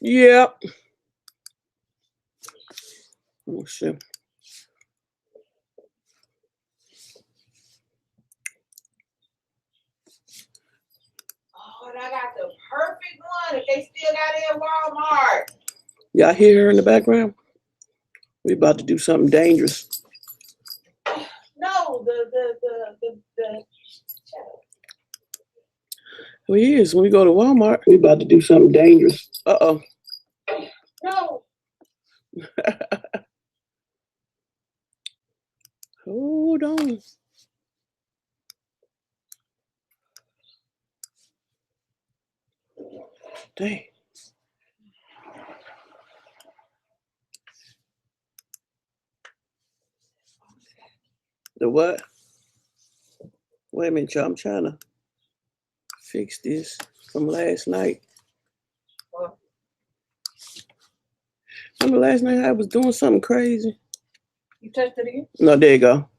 Yeah. Oh shit. Oh, and I got the perfect one. If they still got it at Walmart. Y'all hear her in the background? We about to do something dangerous. No, the Well, he is. When we go to Walmart, we about to do something dangerous. Uh-oh. no. Hold on. Dang. The what? Wait a minute, y'all. I'm trying to fix this from last night. What? Remember last night I was doing something crazy? You touched it again? No, there you go.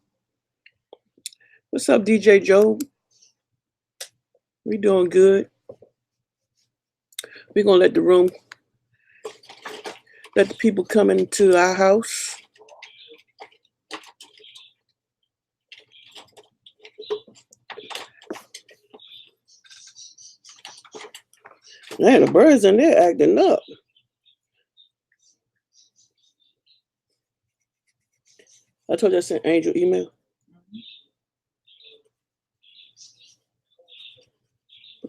What's up, DJ Joe? We doing good. We're going to let the people come into our house. Man, the birds in there acting up. I told you I sent Angel email.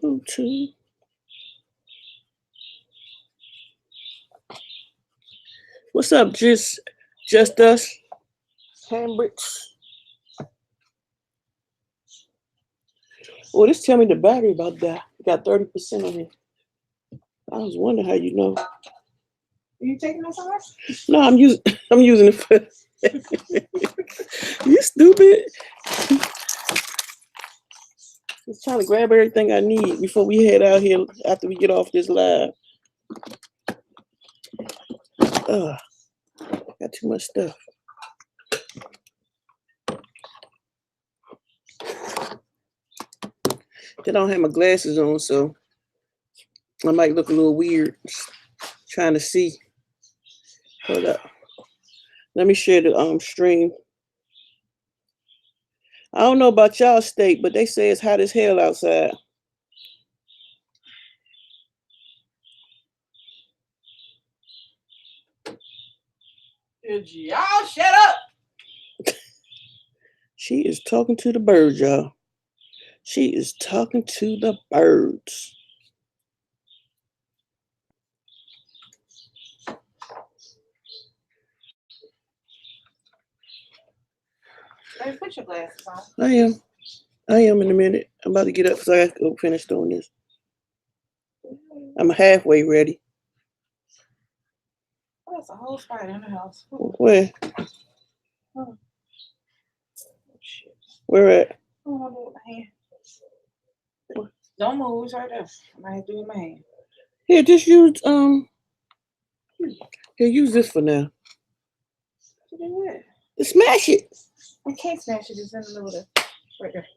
Bluetooth. What's up, just us? Cambridge. Oh, this tell me the battery about that. Got 30% on it. I was wondering how you know. Are you taking this off? No, I'm using it for you stupid. Just trying to grab everything I need before we head out here after we get off this live. Got too much stuff. I don't have my glasses on, so I might look a little weird trying to see. Hold up. Let me share the stream. I don't know about y'all state, but they say it's hot as hell outside. Did y'all shut up? She is talking to the birds, y'all. She is talking to the birds. Hey, put your glasses on. I am in a minute. I'm about to get up because I have to go finish doing this. I'm halfway ready. Oh, that's a whole spider in the house. Where? Oh, shit. Where at? Oh, I'll do it with my hand. Don't move, it's right there. I might have to do it with my hand. Here, just use here, use this for now. You do what? Just smash it. I can't smash it, it's in the middle of the right there.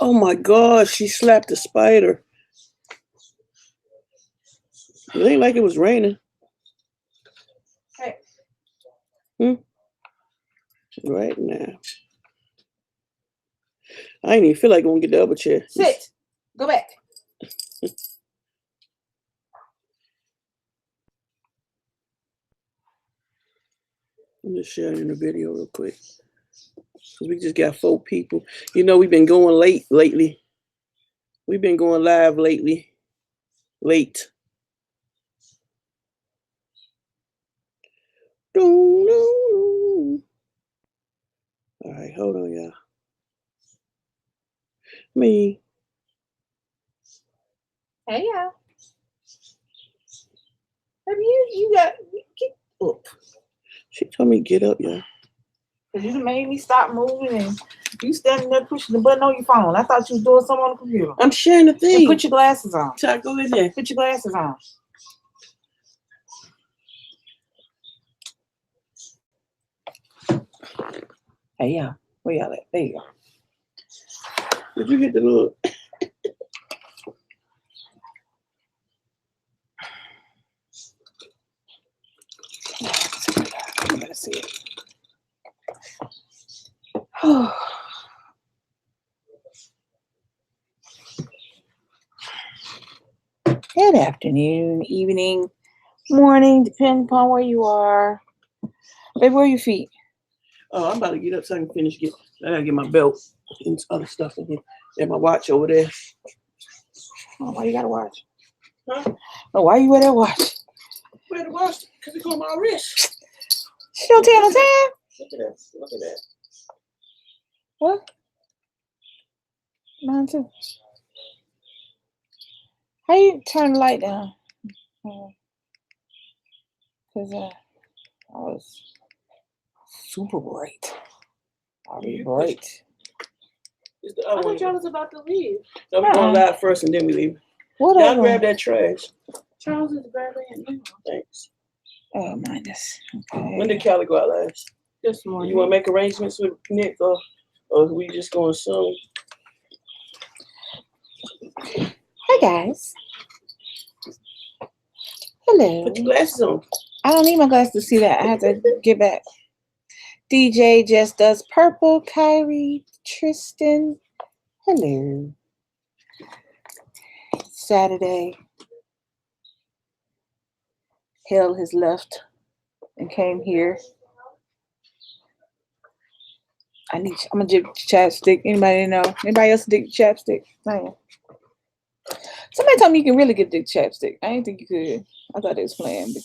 Oh my God, she slapped the spider. It ain't like it was raining. Hey. Right now. I ain't even feel like going to get the other chair. Sit. Go back. I'm just sharing the video real quick. Because we just got 4 people. You know, we've been going late lately. We've been going live lately. Late. All right, hold on, y'all. Me. Hey, y'all. You got get up. She told me get up, y'all. Cause you made me stop moving and you standing there pushing the button on your phone. I thought you was doing something on the computer. I'm sharing the thing. And put your glasses on. Try to go in there. Put your glasses on. Hey, y'all. Where y'all at? There you go. Did you hit the little? see it. Good afternoon, evening, morning, depending upon where you are. Baby, where are your feet? Oh, I'm about to get up so I can finish. I gotta get my belt and other stuff in here. And my watch over there. Oh, why you gotta watch? Huh? Oh, why you wear that watch? Wear the watch because it's on my wrist. She don't tell no time. Look at that. Look at that. What? Mine too. How you turn the light down? Because I was super bright. I'll be bright. It's the I other thought y'all one. was about to leave. So we're going live first and then we leave. What Y'all grab that trash. Charles is grabbing it now. Thanks. Oh, minus. Okay. When did Callie go out last? This morning. You want to make arrangements with Nick or we just going soon? Hi, guys. Hello. Put your glasses on. I don't need my glasses to see that. I have to get back. DJ just does purple. Kyrie, Tristan. Hello. Saturday. Hell has left and came here. I'm gonna dig chapstick. Anybody know? Anybody else dig chapstick? Man. Somebody told me you can really get dig chapstick. I didn't think you could. I thought it was playing, but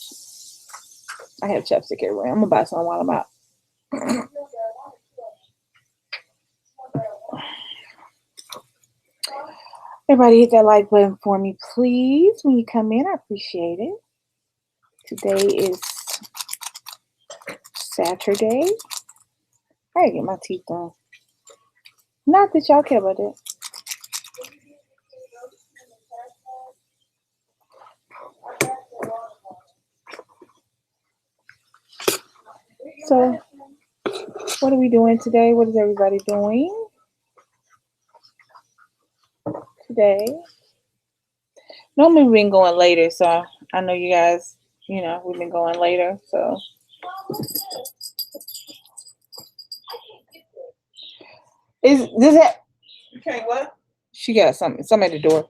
I have chapstick everywhere. I'm gonna buy some while I'm out. Everybody hit that like button for me, please. When you come in, I appreciate it. Today is Saturday. I gotta get my teeth done. Not that y'all care about that. So, what are we doing today? What is everybody doing today? Normally we've been going later, so I know you guys, we've been going later, so. Is this it? You can't what? She got something at the door.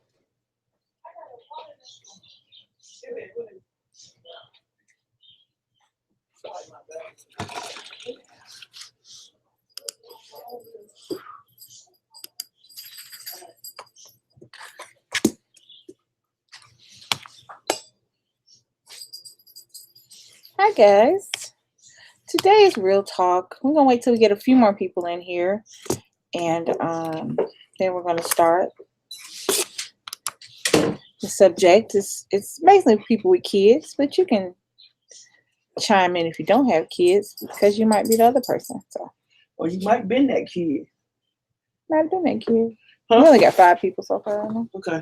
Hi guys. Today is real talk. We're gonna wait till we get a few more people in here, and then we're gonna start. The subject is it's basically people with kids, but you can chime in if you don't have kids because you might be the other person. So, Or you might been that kid. might have been that kid. Huh? We only got 5 people so far. Right now. Okay.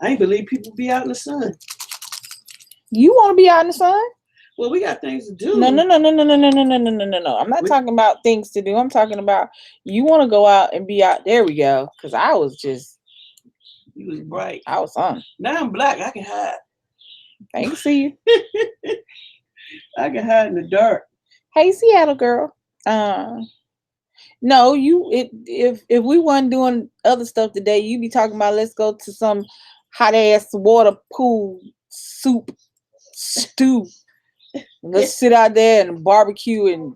I ain't believe people be out in the sun. You want to be out in the sun? Well, we got things to do. No. I'm not talking about things to do. I'm talking about you want to go out and be out. There we go. Because I was just. You was bright. I was on. Now I'm black. I can hide. I can see you. I can hide in the dark. Hey, Seattle girl. No, if we weren't doing other stuff today, you'd be talking about let's go to some hot ass water pool soup stew. Let's sit out there and barbecue and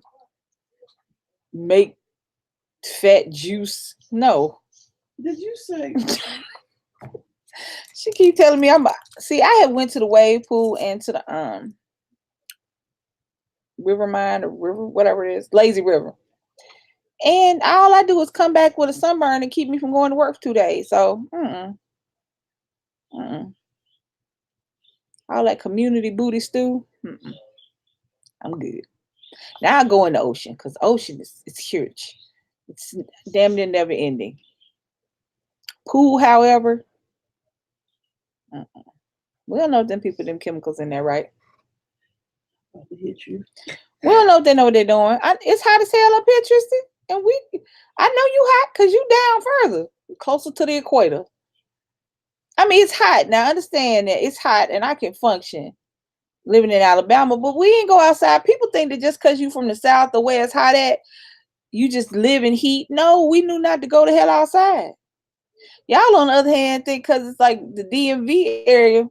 make fat juice. No. Did you say? She keep telling me I had went to the wave pool and to the river mine or river, whatever it is, lazy river. And all I do is come back with a sunburn and keep me from going to work for 2 days. So all that community booty stew. I'm good. Now I go in the ocean because ocean is huge. It's damn near never ending. Pool, however, we don't know if them people, them chemicals in there, right? About to hit you. We don't know if they know what they're doing. It's hot as hell up here, Tristan. And I know you hot because you down further, closer to the equator. I mean, it's hot. Now, understand that it's hot and I can function. living in Alabama, but we ain't go outside. People think that just because you from the South or where it's hot at, you just live in heat. No, we knew not to go the hell outside. Y'all, on the other hand, think because it's like the DMV area,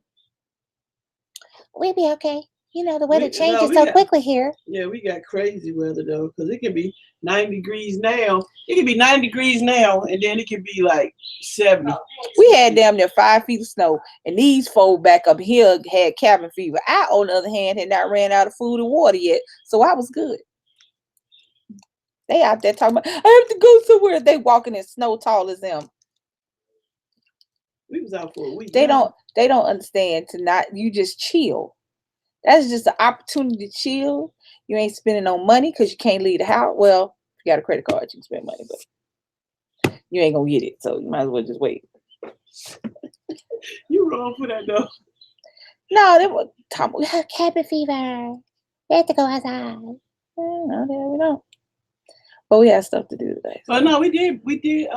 we'll be okay. You know, the weather changes so quickly here. Yeah, we got crazy weather though, because it can be 90 degrees now. It can be 90 degrees now, and then it can be like 70. We had damn near 5 feet of snow, and these folk back up here had cabin fever. I, on the other hand, had not ran out of food and water yet, so I was good. They out there talking about, I have to go somewhere. They walking in snow tall as them. We was out for a week. They don't understand to not, you just chill. That's just an opportunity to chill. You ain't spending no money because you can't leave the house. Well, if you got a credit card, you can spend money, but you ain't gonna get it, so you might as well just wait. You wrong for that though. No, they were talking, we have cabin fever. We have to go outside. No, we don't. But we had stuff to do today. So. But no, we did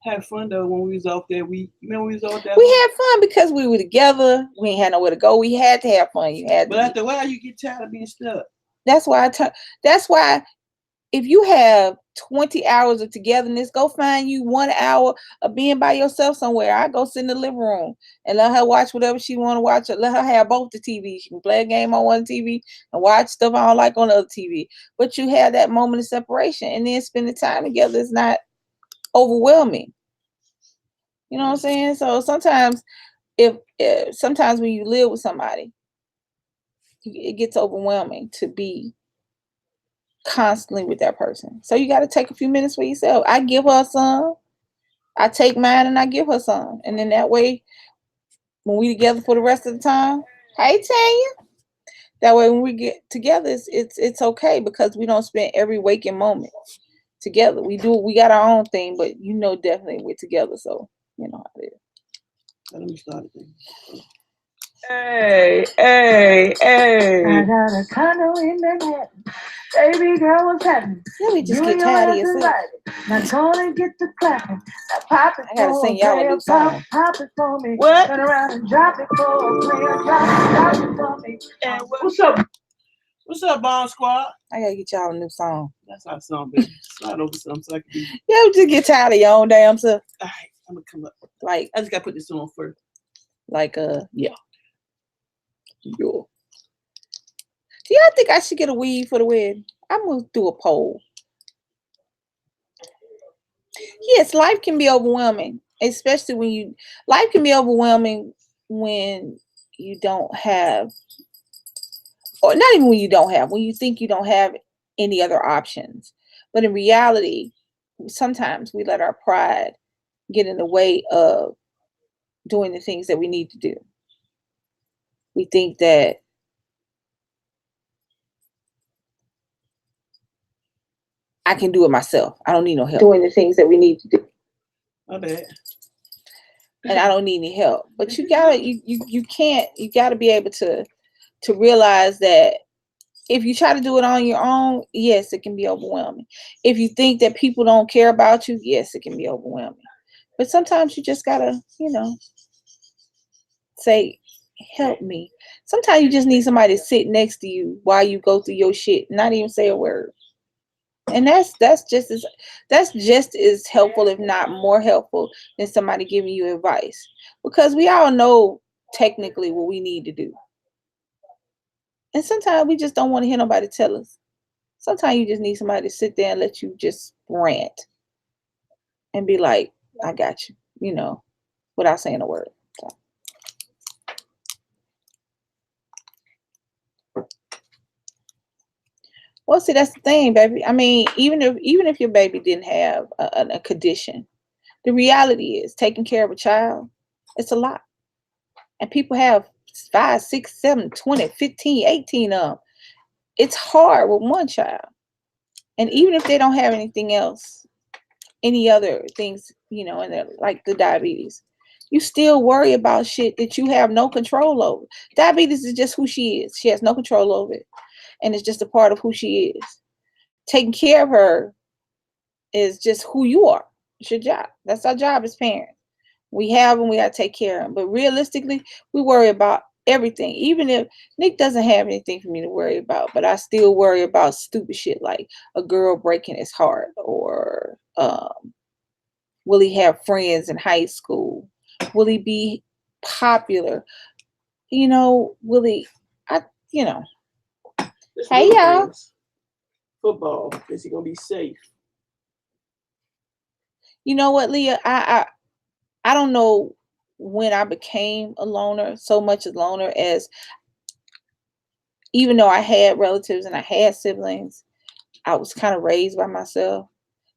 have fun though when we was off there. We was off there. We had fun because we were together. We ain't had nowhere to go. We had to have fun. But after a while, you get tired of being stuck. That's why if you have 20 hours of togetherness, go find you 1 hour of being by yourself somewhere. I go sit in the living room and let her watch whatever she want to watch. Or let her have both the TV. She can play a game on one TV and watch stuff I don't like on the other TV. But you have that moment of separation, and then spending time together is not overwhelming. You know what I'm saying? So sometimes sometimes when you live with somebody, it gets overwhelming to be constantly with that person. So you got to take a few minutes for yourself. I give her some, I take mine and I give her some. And then that way, when we together for the rest of the time, hey Tanya, that way when we get together, it's okay because we don't spend every waking moment together. We got our own thing, but you know definitely we're together, so you know how it is. Let me start again. Hey. I got a condo in Manhattan. Baby girl, what's happening? Let me just get tired of yourself. Now gonna get the clapping. Now pop it. I gotta sing y'all a new song. Pop it for me. What? Turn around and drop it for a player. Drop it for me. And what's up? What's up, Bomb Squad? I gotta get y'all a new song. That's our song, baby. Slide over something so I can do. Yeah, just get tired of your own damn self. All right, I'm gonna come up. Like, I just gotta put this on first. Like, yeah. Yo. Do y'all think I should get a weed for the wedding? I'm gonna do a poll. Yes, life can be overwhelming, especially when life can be overwhelming when you don't have, or not even when you don't have, when you think you don't have any other options. But in reality, sometimes we let our pride get in the way of doing the things that we need to do. We think that I can do it myself. I don't need no help. Doing the things that we need to do. My bad. And I don't need any help. But you gotta be able to realize that if you try to do it on your own, yes, it can be overwhelming. If you think that people don't care about you, yes, it can be overwhelming. But sometimes you just gotta, say, help me. Sometimes you just need somebody to sit next to you while you go through your shit, not even say a word. And that's just as helpful, if not more helpful, than somebody giving you advice. Because we all know technically what we need to do. And sometimes we just don't want to hear nobody tell us. Sometimes you just need somebody to sit there and let you just rant and be like, I got you, without saying a word. So. Well, see, that's the thing, baby. I mean, even if your baby didn't have a condition, the reality is taking care of a child, it's a lot. And people have 5, 6, 7, 20, 15, 18 of them. It's hard with one child. And even if they don't have anything else, any other things, in their, like the diabetes, you still worry about shit that you have no control over. Diabetes is just who she is. She has no control over it. And it's just a part of who she is. Taking care of her is just who you are. It's your job. That's our job as parents. We have them, we got to take care of them. But realistically, we worry about everything. Even if Nick doesn't have anything for me to worry about, but I still worry about stupid shit like a girl breaking his heart, or will he have friends in high school? Will he be popular? You know, will he? You know. Hey y'all. Football. Is he gonna be safe? You know what, Leah? I don't know when I became a loner, so much a loner, as even though I had relatives and I had siblings, I was kind of raised by myself.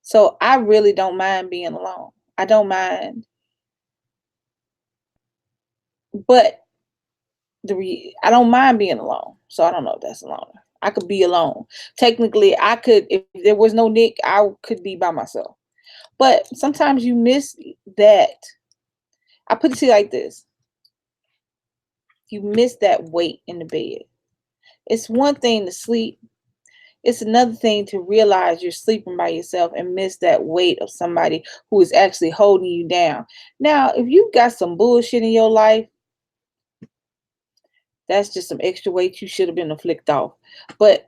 So I really don't mind being alone. I don't mind. But I don't mind being alone. So I don't know if that's a loner. I could be alone. Technically, I could, if there was no Nick, I could be by myself. But sometimes you miss that. I put it to you like this. You miss that weight in the bed. It's one thing to sleep. It's another thing to realize you're sleeping by yourself and miss that weight of somebody who is actually holding you down. Now, if you've got some bullshit in your life, that's just some extra weight you should have been flicked off. But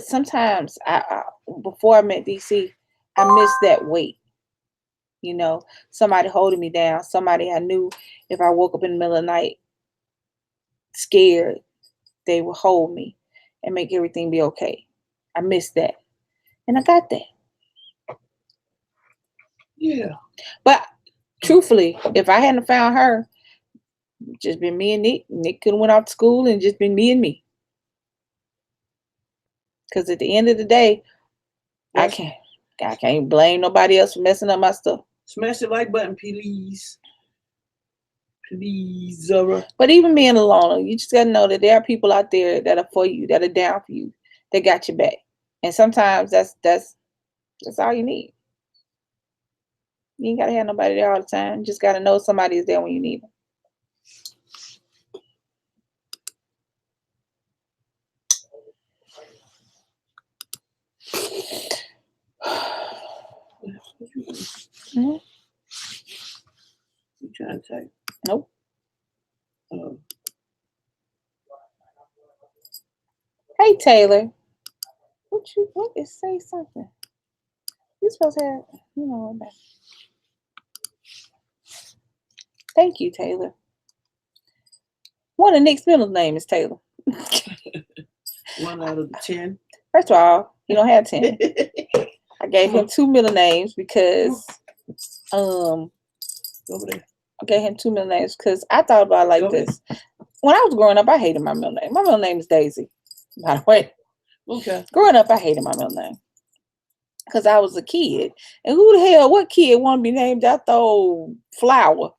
sometimes before I met DC, I missed that weight. You know, somebody holding me down, somebody I knew if I woke up in the middle of the night scared, they would hold me and make everything be okay. I missed that. And I got that. Yeah. But truthfully, if I hadn't found her, just been me and Nick. Nick could have went off to school and just been me and me. Because at the end of the day, yes. I can't blame nobody else for messing up my stuff. Smash the like button, please. Please, Zara. But even being alone, you just gotta know that there are people out there that are for you, that are down for you, that got your back. And sometimes that's all you need. You ain't gotta have nobody there all the time. You just gotta know somebody is there when you need them. You trying to type? Nope. Hey Taylor. What is say something? You supposed to have, you know. Thank you, Taylor. One of Nick's middle name is Taylor. 1 out of 10. First of all, he don't have 10. I gave him 2 middle names because over there. I gave him 2 middle names because I thought about it like this. When I was growing up, I hated my middle name. My middle name is Daisy, by the way. Okay. Growing up, I hated my middle name because I was a kid. And who the hell, what kid want to be named after old Flower?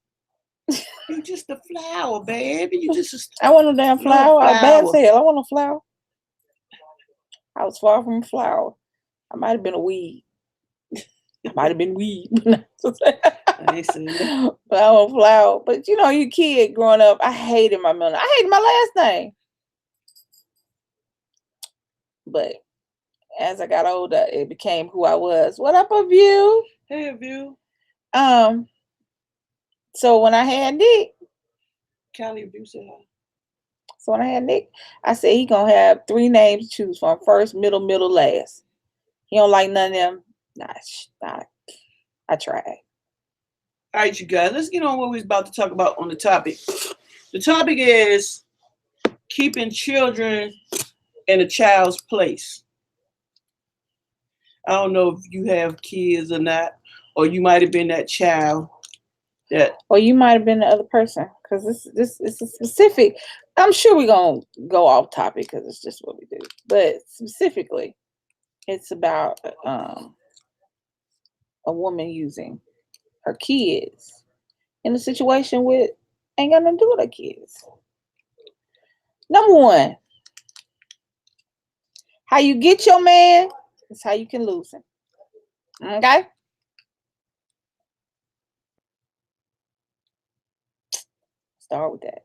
You just a flower, baby. You just I want a damn flower. I was bad as hell. I want a flower. I was far from a flower. I might have been a weed. I might have been weed. I ain't saying that. But I want a flower. But you know, you kid growing up, I hated my middle name. I hated my last name. But as I got older, it became who I was. What up, View? Hey, View. So when I had Nick, Callie View said hi. So when I had Nick, I said he gonna have 3 names to choose from: first, middle, last. He don't like none of them. Nah, I tried. All right, you guys, let's get on what we're about to talk about on the topic. The topic is keeping children in a child's place. I don't know if you have kids or not, or you might have been that child that. Or you might have been the other person, because this is a specific. I'm sure we're gonna go off topic because it's just what we do. But specifically, it's about a woman using her kids in a situation with ain't got nothing to do with her kids. Number 1, how you get your man is how you can lose him. Okay? Start with that.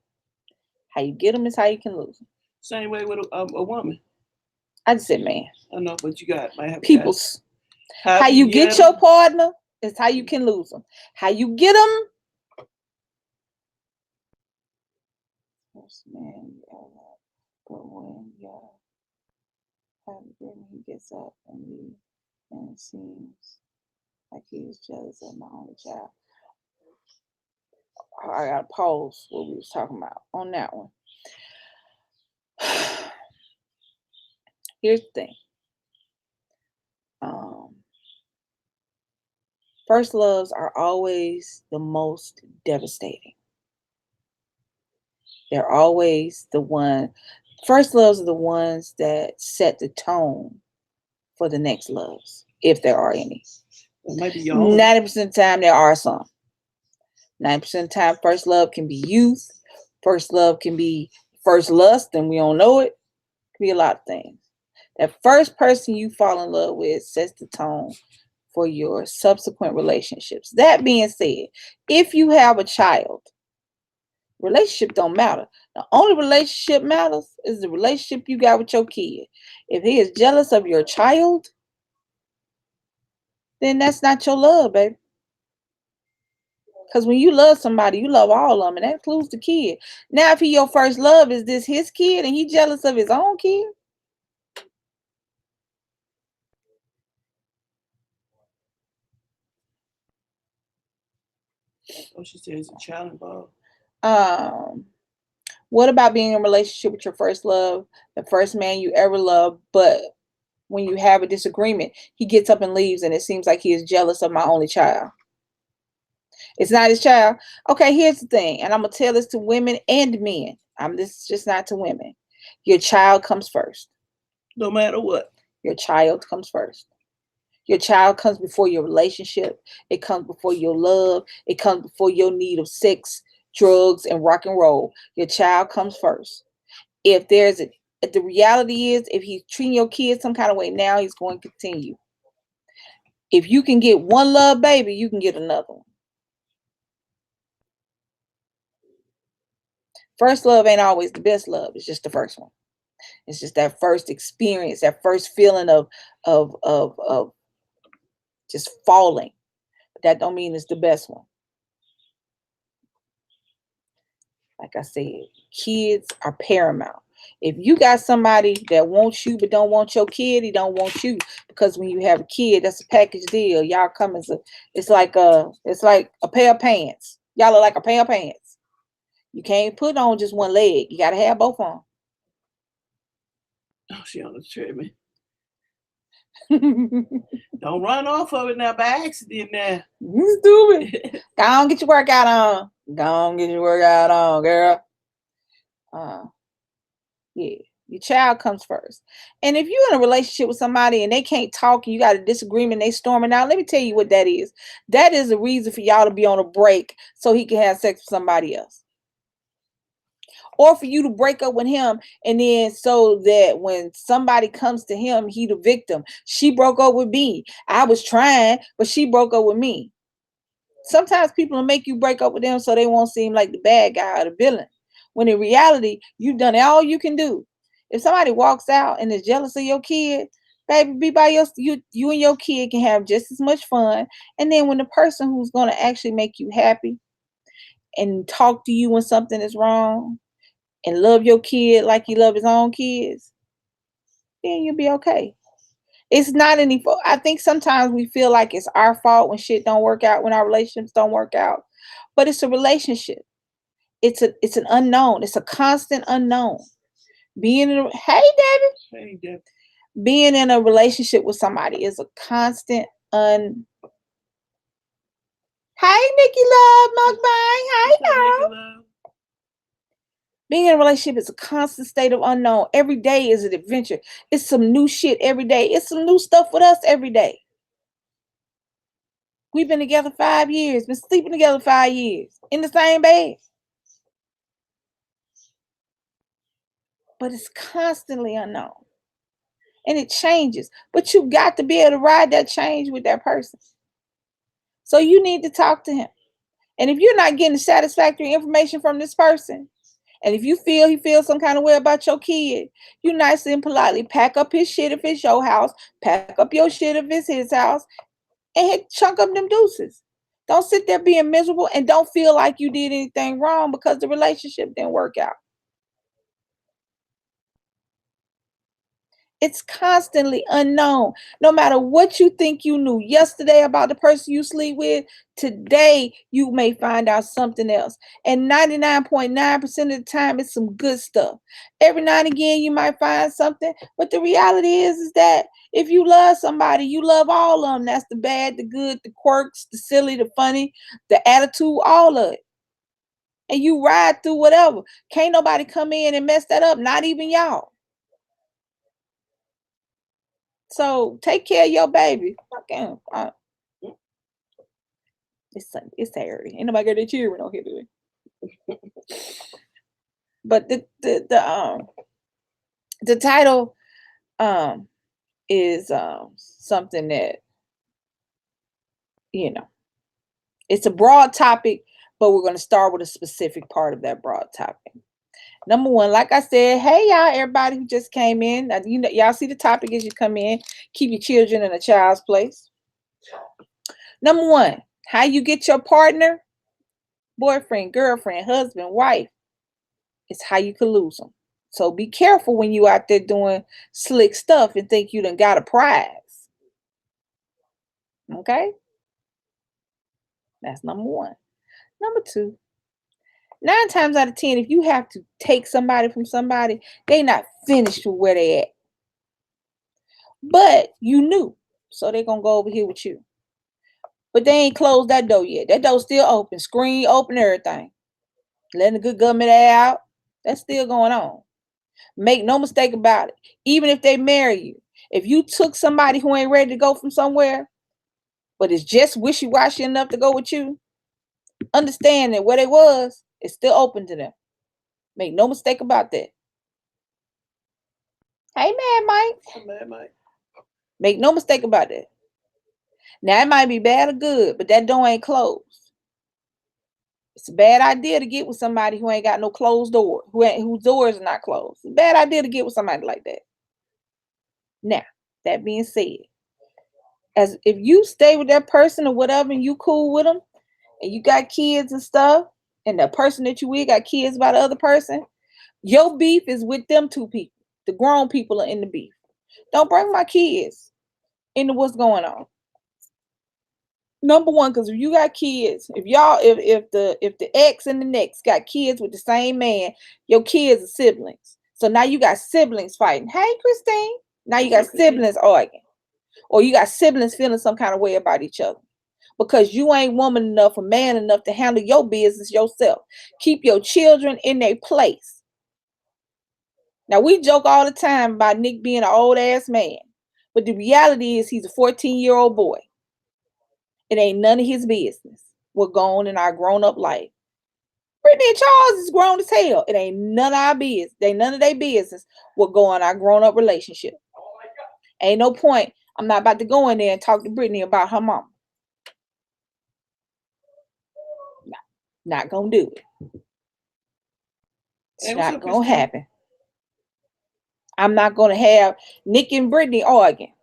How you get him is how you can lose him. Same way with a woman. I just said man. I know, but you might have peoples. How you get your partner is how you can lose them. How you get them first man you ever loved, but when y'all have agreement, he gets up and leaves, and it seems like he was jealous of my only child. I gotta pause what we was talking about on that one. Here's the thing. First loves are always the most devastating. They're always the one. First loves are the ones that set the tone for the next loves, if there are any. Well, maybe your own. 90% of the time, there are some. 90% of the time, first love can be youth. First love can be first lust, and we don't know it. It can be a lot of things. That first person you fall in love with sets the tone for your subsequent relationships. That being said, if you have a child, relationship don't matter. The only relationship matters is the relationship you got with your kid. If he is jealous of your child, then that's not your love, baby. Because when you love somebody, you love all of them, and that includes the kid. Now, if he your first love, is this his kid and he jealous of his own kid? Oh, she said it's a child involved. What about being in a relationship with your first love, the first man you ever loved, but when you have a disagreement, he gets up and leaves, and it seems like he is jealous of my only child? It's not his child. Okay, here's the thing, and I'm gonna tell this to women and men. This is just not to women. Your child comes first. No matter what. Your child comes first. Your child comes before your relationship. It comes before your love. It comes before your need of sex, drugs, and rock and roll. Your child comes first. If the reality is, if he's treating your kid some kind of way now, he's going to continue. If you can get one love baby, you can get another one. First love ain't always the best love. It's just the first one. It's just that first experience, that first feeling of just falling. But that don't mean it's the best one. Like I said, kids are paramount. If you got somebody that wants you but don't want your kid, he don't want you. Because when you have a kid, that's a package deal. Y'all come as it's like a pair of pants. Y'all are like a pair of pants. You can't put on just one leg. You gotta have both on. Oh, she on the treadmill. Don't run off of it now by accident now. You stupid. Go on, get your workout on. Go on, get your workout on, girl. Yeah, your child comes first. And if you're in a relationship with somebody and they can't talk and you got a disagreement, they storming out, let me tell you what that is. That is a reason for y'all to be on a break so he can have sex with somebody else. Or for you to break up with him, and then so that when somebody comes to him, he the victim. She broke up with me. I was trying, but she broke up with me. Sometimes people will make you break up with them so they won't seem like the bad guy or the villain. When in reality, you've done all you can do. If somebody walks out and is jealous of your kid, baby, be by you and your kid can have just as much fun. And then when the person who's going to actually make you happy and talk to you when something is wrong and love your kid like you love his own kids, then you'll be okay. It's not any fault. I think sometimes we feel like it's our fault when shit don't work out, when our relationships don't work out. But it's a relationship. It's an unknown. It's a constant unknown. Being in being in a relationship with somebody is a constant Hey, Nikki Love, Mukbang. Hey, girl. Being in a relationship is a constant state of unknown. Every day is an adventure. It's some new shit every day. It's some new stuff with us every day. We've been together 5 years, been sleeping together 5 years, in the same bed. But it's constantly unknown. And it changes. But you got to be able to ride that change with that person. So you need to talk to him. And if you're not getting satisfactory information from this person, and if you feel he feels some kind of way about your kid, you nicely and politely pack up his shit if it's your house, pack up your shit if it's his house, and chunk up them deuces. Don't sit there being miserable and don't feel like you did anything wrong because the relationship didn't work out. It's constantly unknown. No matter what you think you knew yesterday about the person you sleep with, today you may find out something else. And 99.9% of the time, it's some good stuff. Every now and again, you might find something. But the reality is that if you love somebody, you love all of them. That's the bad, the good, the quirks, the silly, the funny, the attitude, all of it. And you ride through whatever. Can't nobody come in and mess that up, not even y'all. So take care of your baby. Okay. It's Saturday. Ain't nobody got their cheering on here today. But the title is something that, it's a broad topic, but we're going to start with a specific part of that broad topic. Number one, like I said, hey y'all, everybody who just came in. Now, y'all see the topic as you come in. Keep your children in a child's place. Number one, how you get your partner, boyfriend, girlfriend, husband, wife, is how you could lose them. So be careful when you out there doing slick stuff and think you done got a prize. Okay? That's number one. Number two, 9 times out of 10, if you have to take somebody from somebody, they not finished with where they at. But you knew, so they're going to go over here with you. But they ain't closed that door yet. That door's still open, screen open, everything. Letting the good government out, that's still going on. Make no mistake about it. Even if they marry you, if you took somebody who ain't ready to go from somewhere, but is just wishy-washy enough to go with you, understand that where they was, it's still open to them. Make no mistake about that. Hey, Mad Mike. Mad Mike. Make no mistake about that. Now, it might be bad or good, but that door ain't closed. It's a bad idea to get with somebody who ain't got no closed door, whose doors are not closed. It's a bad idea to get with somebody like that. Now, that being said, as if you stay with that person or whatever and you cool with them and you got kids and stuff, and the person that you with got kids by the other person, your beef is with them two people. The grown people are in the beef. Don't bring my kids into what's going on. Number one, because if you got kids, if the ex and the next got kids with the same man, your kids are siblings. So now you got siblings fighting. Hey, Christine. Now you got siblings arguing. Or you got siblings feeling some kind of way about each other. Because you ain't woman enough or man enough to handle your business yourself. Keep your children in their place. Now, we joke all the time about Nick being an old ass man. But the reality is he's a 14-year-old boy. It ain't none of his business. We're gone in our grown-up life. Brittany and Charles is grown as hell. It ain't none of our business. They ain't none of their business. We're going our grown-up relationship. Ain't no point. I'm not about to go in there and talk to Brittany about her mama. Not gonna do it. It's not gonna happen. I'm not gonna have Nick and Brittany arguing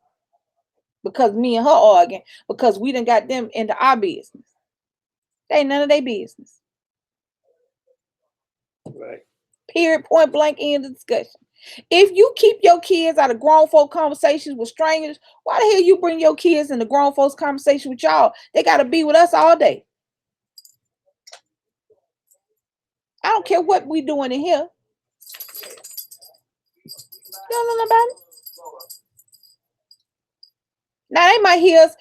because me and her arguing because we done got them into our business. They ain't none of their business. Right. Period, point blank, end of discussion. If you keep your kids out of grown folk conversations with strangers, why the hell you bring your kids into grown folks conversation with y'all? They gotta be with us all day. I don't care what we doing in here. You don't know nobody. Now they might hear us.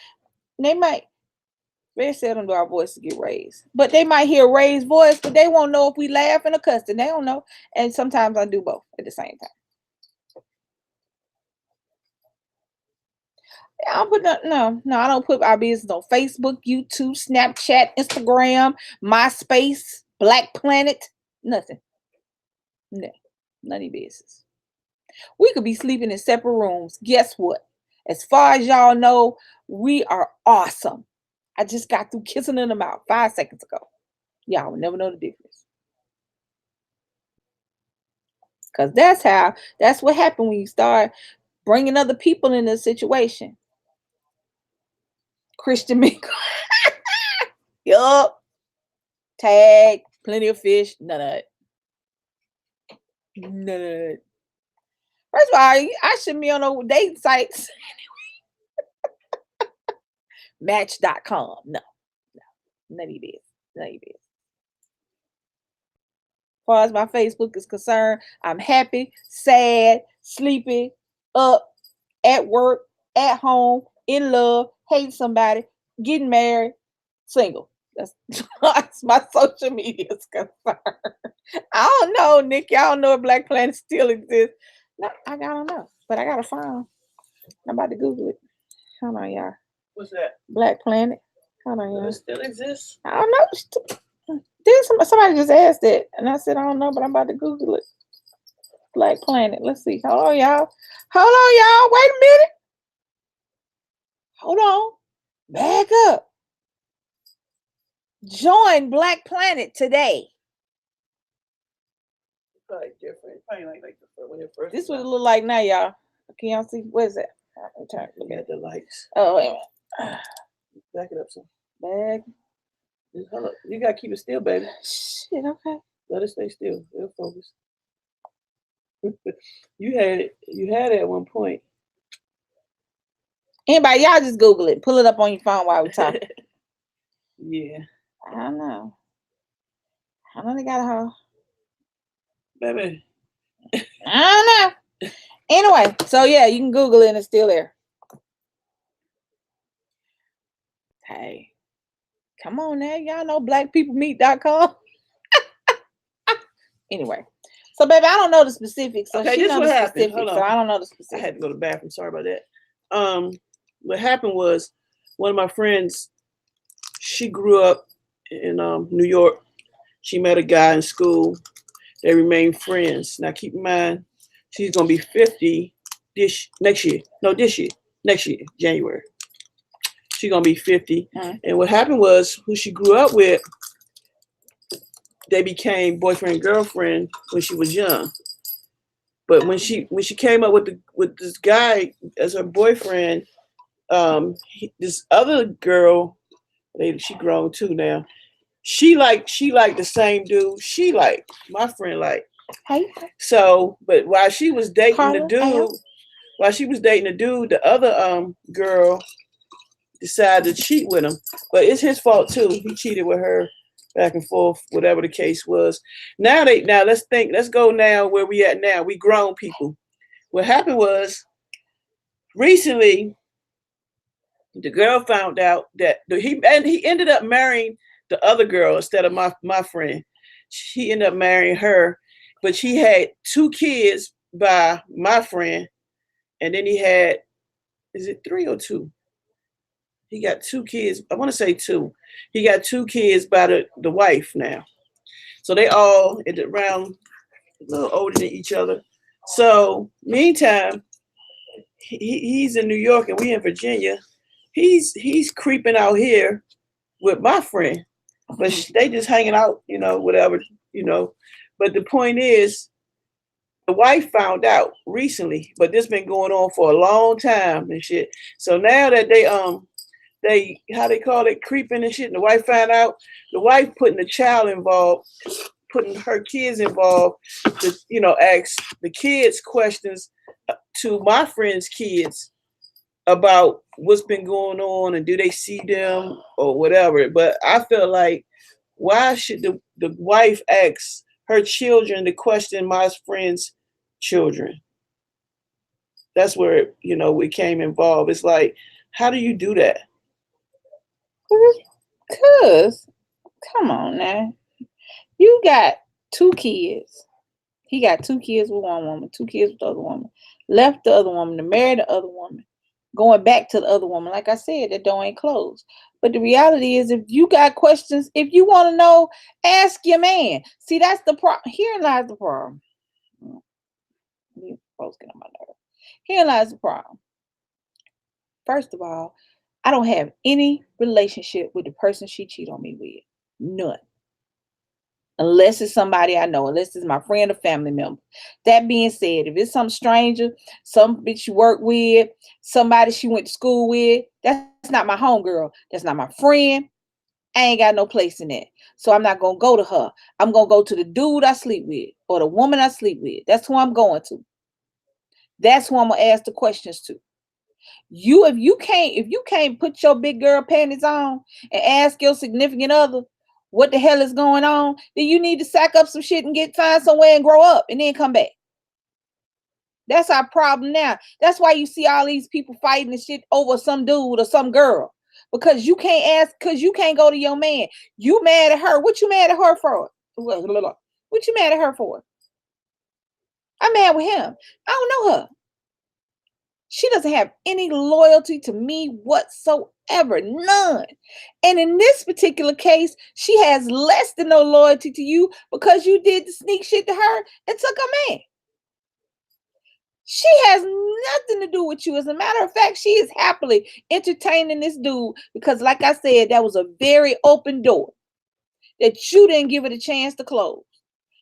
Very seldom do our voices get raised, but they might hear a raised voice, but they won't know if we laughing or cussing. They don't know. And sometimes I do both at the same time. I don't put our business on Facebook, YouTube, Snapchat, Instagram, MySpace, Black Planet, nothing. No, none of your business. We could be sleeping in separate rooms. Guess what? As far as y'all know, we are awesome. I just got through kissing in the mouth 5 seconds ago. Y'all will never know the difference. Because that's what happened when you start bringing other people in the situation. Christian Mingle. Yup. Tag, plenty of fish, none of it. None of it. First of all, I shouldn't be on no dating sites. Match.com. No. None of this. None of this. As far as my Facebook is concerned, I'm happy, sad, sleepy, up, at work, at home, in love, hate somebody, getting married, single. That's my social media is concerned. I don't know, Nikki. I don't know if Black Planet still exists. No, I don't know. But I gotta find. I'm about to Google it. Hold on, y'all. What's that? Black Planet. Hold on, y'all. Does it still exists? I don't know. Somebody just asked it, and I said I don't know, but I'm about to Google it. Black Planet. Let's see. Hold on, y'all. Hold on, y'all. Wait a minute. Hold on. Back up. Join Black Planet today. Probably different. Probably like when it first. This is what it look like now, y'all. Can y'all see? Where's that? Look at the lights. Oh, wait a minute. Back it up some. Back. Hold up. You gotta keep it still, baby. Shit, okay. Let it stay still. It'll focus. You had it at one point. Anybody, y'all just Google it. Pull it up on your phone while we talk. Yeah. I don't know. I know they got a hoe. Baby. I don't know. Anyway, so yeah, you can Google it and it's still there. Hey, come on now. Y'all know blackpeoplemeet.com. Anyway, so baby, I don't know the specifics. So okay, she this knows what the happened. specifics. Hold on. So I don't know the I specifics. had to go to the bathroom. Sorry about that. What happened was one of my friends, she grew up in New York. She met a guy in school. They remained friends. Now keep in mind, she's gonna be 50 next year, January. She's gonna be 50. And what happened was, who she grew up with, they became boyfriend and girlfriend when she was young. But when she came up with this guy as her boyfriend, this other girl, she grown too now. She liked the same dude. She liked my friend like. Hey. So, but while she was dating the dude, the other girl decided to cheat with him. But it's his fault too. He cheated with her back and forth, whatever the case was. Now let's go now where we at now. We grown people. What happened was recently the girl found out that he ended up marrying the other girl instead of my friend. He ended up marrying her, but she had 2 kids by my friend, and then he had, is it 3 or 2? He got 2 kids. I want to say 2. He got 2 kids by the wife now. So they all around a little older than each other. So meantime, he's in New York and we in Virginia. He's creeping out here with my friend, but they just hanging out, whatever, But the point is, the wife found out recently, but this been going on for a long time and shit. So now that they how they call it, creeping and shit, and the wife found out, the wife putting the child involved, putting her kids involved to, ask the kids questions to my friend's kids about what's been going on and do they see them or whatever. But I feel like, why should the wife ask her children to question my friend's children? That's where, we came involved. It's like, how do you do that? Cause, come on now. You got 2 kids. He got 2 kids with one woman, 2 kids with the other woman. Left the other woman to marry the other woman. Going back to the other woman. Like I said, the door ain't closed. But the reality is, if you got questions, if you want to know, ask your man. See, that's the problem. Herein lies the problem. You folks get on my nerves. Herein lies the problem. First of all, I don't have any relationship with the person she cheated on me with. None. Unless it's somebody I know, unless it's my friend or family member. That being said, if it's some stranger, some bitch you work with, somebody she went to school with, that's not my homegirl. That's not my friend. I ain't got no place in that. So I'm not going to go to her. I'm going to go to the dude I sleep with or the woman I sleep with. That's who I'm going to. That's who I'm gonna ask the questions to. If you can't put your big girl panties on and ask your significant other what the hell is going on, then you need to sack up some shit and find somewhere and grow up and then come back. That's our problem now. That's why you see all these people fighting and shit over some dude or some girl. Because you can't go to your man. You mad at her. What you mad at her for? What you mad at her for? I'm mad with him. I don't know her. She doesn't have any loyalty to me whatsoever. None. And in this particular case, she has less than no loyalty to you because you did the sneak shit to her and took her man. She has nothing to do with you. As a matter of fact, she is happily entertaining this dude because, like I said, that was a very open door that you didn't give it a chance to close.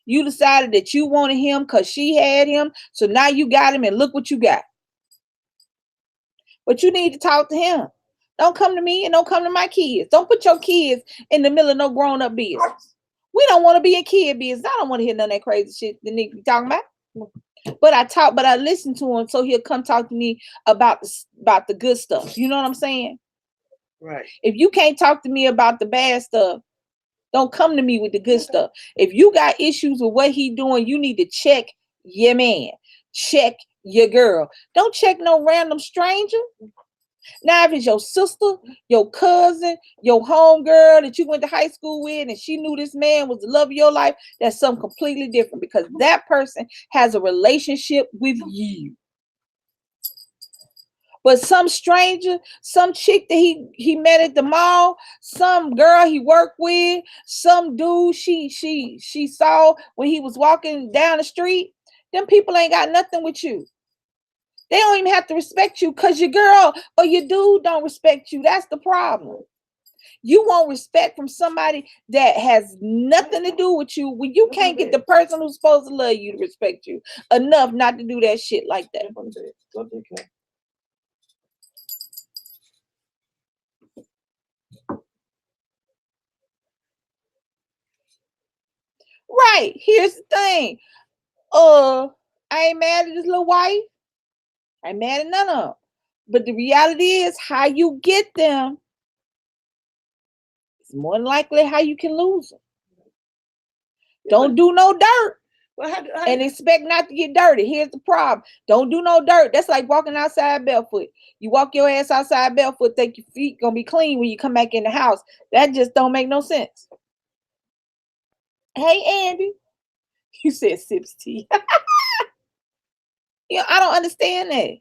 You decided that you wanted him because she had him. So now you got him and look what you got. But you need to talk to him. Don't come to me and don't come to my kids. Don't put your kids in the middle of no grown-up business. We don't want to be in kid business. I don't want to hear none of that crazy shit the nigga be talking about. But I listen to him so he'll come talk to me about the good stuff. You know what I'm saying? Right. If you can't talk to me about the bad stuff, don't come to me with the good stuff. If you got issues with what he doing, you need to check your man. Check your girl. Don't check no random stranger. Now, if it's your sister, your cousin, your homegirl that you went to high school with and she knew this man was the love of your life, that's something completely different because that person has a relationship with you. But some stranger, some chick that he met at the mall, some girl he worked with, some dude she saw when he was walking down the street, them people ain't got nothing with you. They don't even have to respect you because your girl or your dude don't respect you. That's the problem. You want respect from somebody that has nothing to do with you when you can't get the person who's supposed to love you to respect you enough not to do that shit like that. Right. Here's the thing. I ain't mad at this little wife. I ain't mad at none of them. But the reality is how you get them. It's more than likely how you can lose them. Don't do no dirt and expect not to get dirty. Here's the problem. Don't do no dirt. That's like walking outside barefoot. You walk your ass outside barefoot, think your feet gonna be clean when you come back in the house. That just don't make no sense. Hey, Andy. You said sips tea. You know, I don't understand that.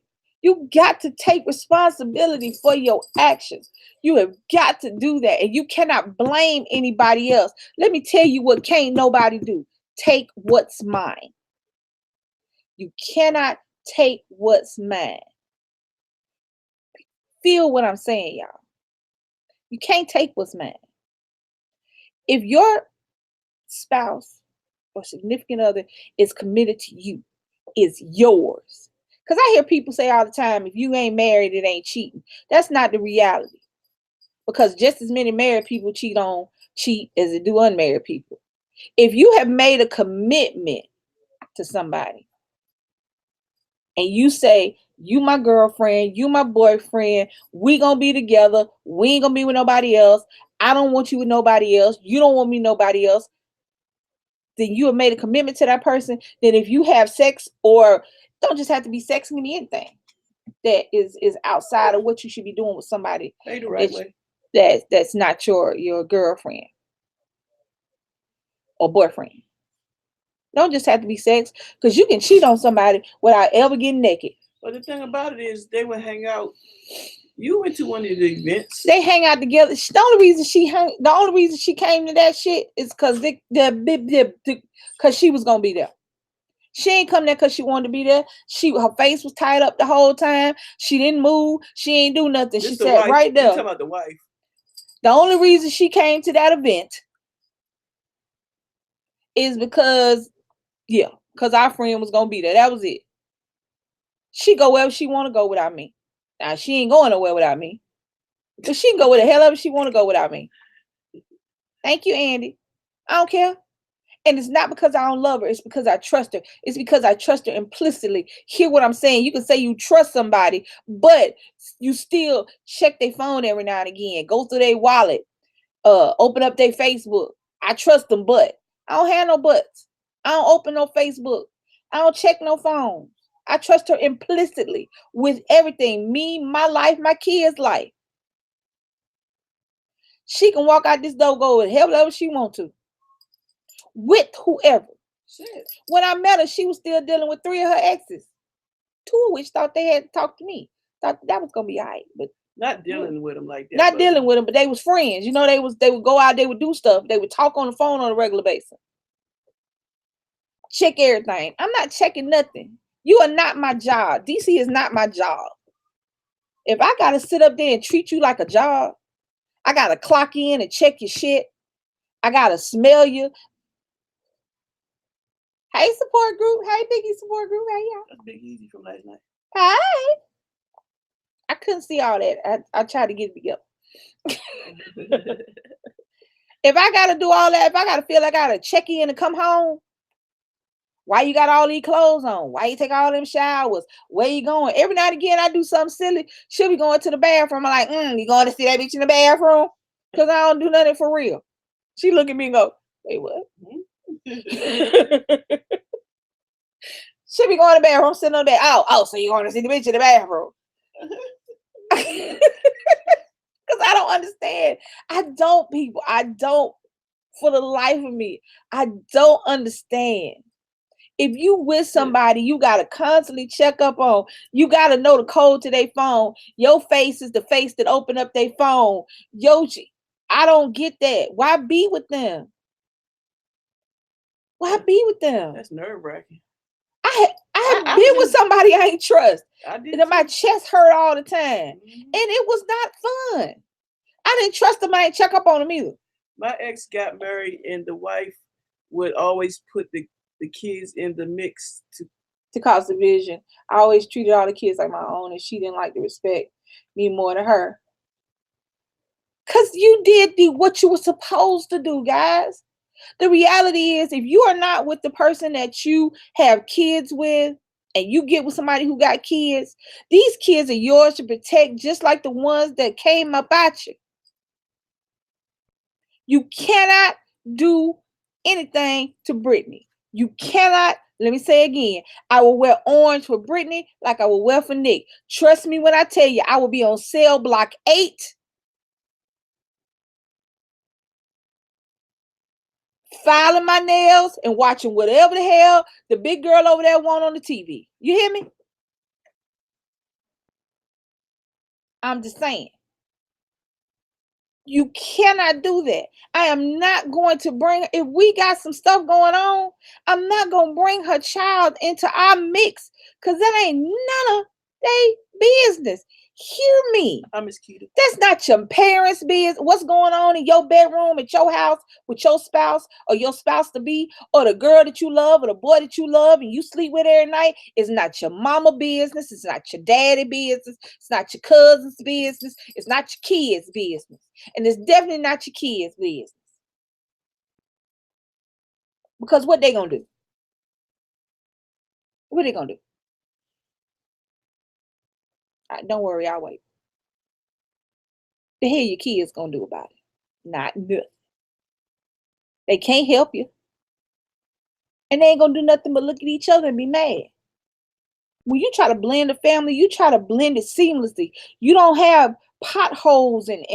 You got to take responsibility for your actions. You have got to do that. And you cannot blame anybody else. Let me tell you what can't nobody do. Take what's mine. You cannot take what's mine. Feel what I'm saying, y'all. You can't take what's mine. If your spouse or significant other is committed to you, it's yours. Because I hear people say all the time, if you ain't married, it ain't cheating. That's not the reality. Because just as many married people cheat as they do unmarried people. If you have made a commitment to somebody and you say, you my girlfriend, you my boyfriend, we gonna be together, we ain't gonna be with nobody else, I don't want you with nobody else, you don't want me nobody else, then you have made a commitment to that person. Then if you have sex, or don't just have to be sex, can be anything that is outside of what you should be doing with somebody that's not your girlfriend or boyfriend. Don't just have to be sex, because you can cheat on somebody without ever getting naked. But the thing about it is they would hang out. You went to one of the events. They hang out together. The only reason she came to that shit is because she was gonna be there. She ain't come there because she wanted to be there. Her face was tied up the whole time. She didn't move. She ain't do nothing. She sat right there. You're talking about the wife. The only reason she came to that event is because our friend was gonna be there. That was it. She go wherever she want to go without me. Now she ain't going nowhere without me, but she can go where the hell ever she want to go without me. Thank you, Andy. I don't care. And it's not because I don't love her. It's because I trust her. It's because I trust her implicitly. Hear what I'm saying? You can say you trust somebody, but you still check their phone every now and again. Go through their wallet. Open up their Facebook. I trust them, but I don't have no buts. I don't open no Facebook. I don't check no phone. I trust her implicitly with everything. Me, my life, my kids' life. She can walk out this door, go with whoever she wants to. With whoever. Shit. When I met her, she was still dealing with 3 of her exes. 2 of which thought they had to talk to me. Thought that was gonna be all right, but not dealing with them like that. Not dealing with them, but they was friends. You know, they would go out, they would do stuff. They would talk on the phone on a regular basis. Check everything. I'm not checking nothing. You are not my job. DC is not my job. If I gotta sit up there and treat you like a job, I gotta clock in and check your shit. I gotta smell you. Hey, support group. Hey, Biggie support group. Hey, y'all. That's Big Easy from last night. Hey. I couldn't see all that. I tried to get it together. If I gotta do all that, if I gotta feel like I gotta check in and come home, why you got all these clothes on? Why you take all them showers? Where you going? Every now and again, I do something silly. She'll be going to the bathroom. I'm like, you going to see that bitch in the bathroom? Because I don't do nothing for real. She look at me and go, wait, what? She'll be going to the bathroom, sitting on the bed. Oh, so you going to see the bitch in the bathroom? Because I don't understand. I don't, for the life of me, I don't understand. If you with somebody, you got to constantly check up on. You got to know the code to their phone. Your face is the face that open up their phone. I don't get that. Why be with them? Why be with them? That's nerve-wracking. I have been with somebody I ain't trust. And my chest hurt all the time. And it was not fun. I didn't trust them. I ain't check up on them either. My ex got married and the wife would always put the kids in the mix to cause division. I always treated all the kids like my own, and she didn't like to respect me more than her. Because you did what you were supposed to do, guys. The reality is, if you are not with the person that you have kids with, and you get with somebody who got kids, these kids are yours to protect, just like the ones that came up at you. You cannot do anything to Brittany. You cannot, let me say again, I will wear orange for Brittany like I will wear for Nick. Trust me when I tell you, I will be on cell block 8. Filing my nails and watching whatever the hell the big girl over there want on the TV. You hear me? I'm just saying. You cannot do that. I am not going to bring, if we got some stuff going on, I'm not going to bring her child into our mix because that ain't none of their business. Hear me. I'm Miss Keita. That's not your parents' business. What's going on in your bedroom at your house with your spouse or your spouse to be, or the girl that you love or the boy that you love and you sleep with every night is not your mama business. It's not your daddy business. It's not your cousin's business. It's not your kids' business. And it's definitely not your kids' business. Because what they gonna do? What they gonna do? Don't worry, I'll wait. The hell your kids gonna do about it? Not nothing. They can't help you. And they ain't gonna do nothing but look at each other and be mad. When you try to blend the family, you try to blend it seamlessly. You don't have potholes and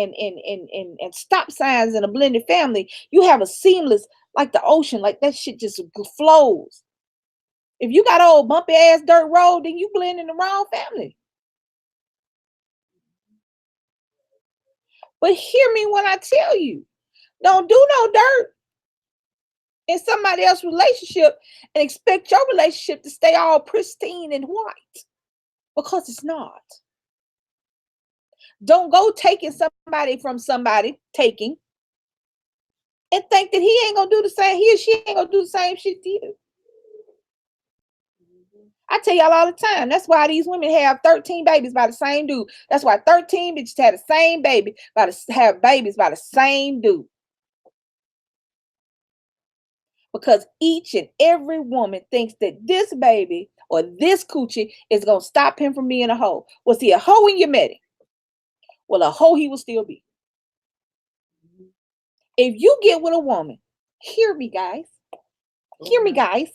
stop signs in a blended family. You have a seamless, like the ocean, like that shit just flows. If you got an old bumpy ass dirt road, then you blend in the wrong family. But hear me when I tell you, don't do no dirt in somebody else's relationship and expect your relationship to stay all pristine and white, because it's not. Don't go taking somebody from somebody, taking, and think that he ain't gonna do the same, he or she ain't gonna do the same shit to you. I tell y'all all the time, that's why these women have 13 babies by the same dude. That's why 13 bitches had the same baby, have babies by the same dude. Because each and every woman thinks that this baby or this coochie is going to stop him from being a hoe. Was he a hoe when you met him? Well, a hoe he will still be. If you get with a woman, hear me, guys. Hear me, guys.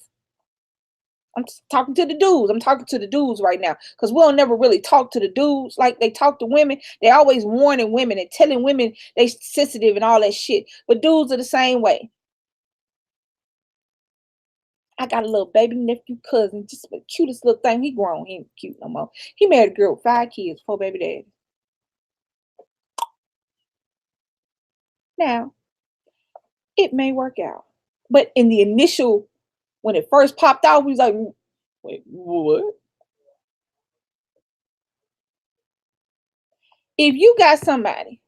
I'm talking to the dudes. I'm talking to the dudes right now because we'll never really talk to the dudes like they talk to women. They always warning women and telling women they sensitive and all that shit. But dudes are the same way. I got a little baby nephew cousin, just the cutest little thing. He grown. He ain't cute no more. He married a girl with 5 kids, 4 baby daddies. Now, it may work out. But in the initial, when it first popped out, we was like, wait, what? If you got somebody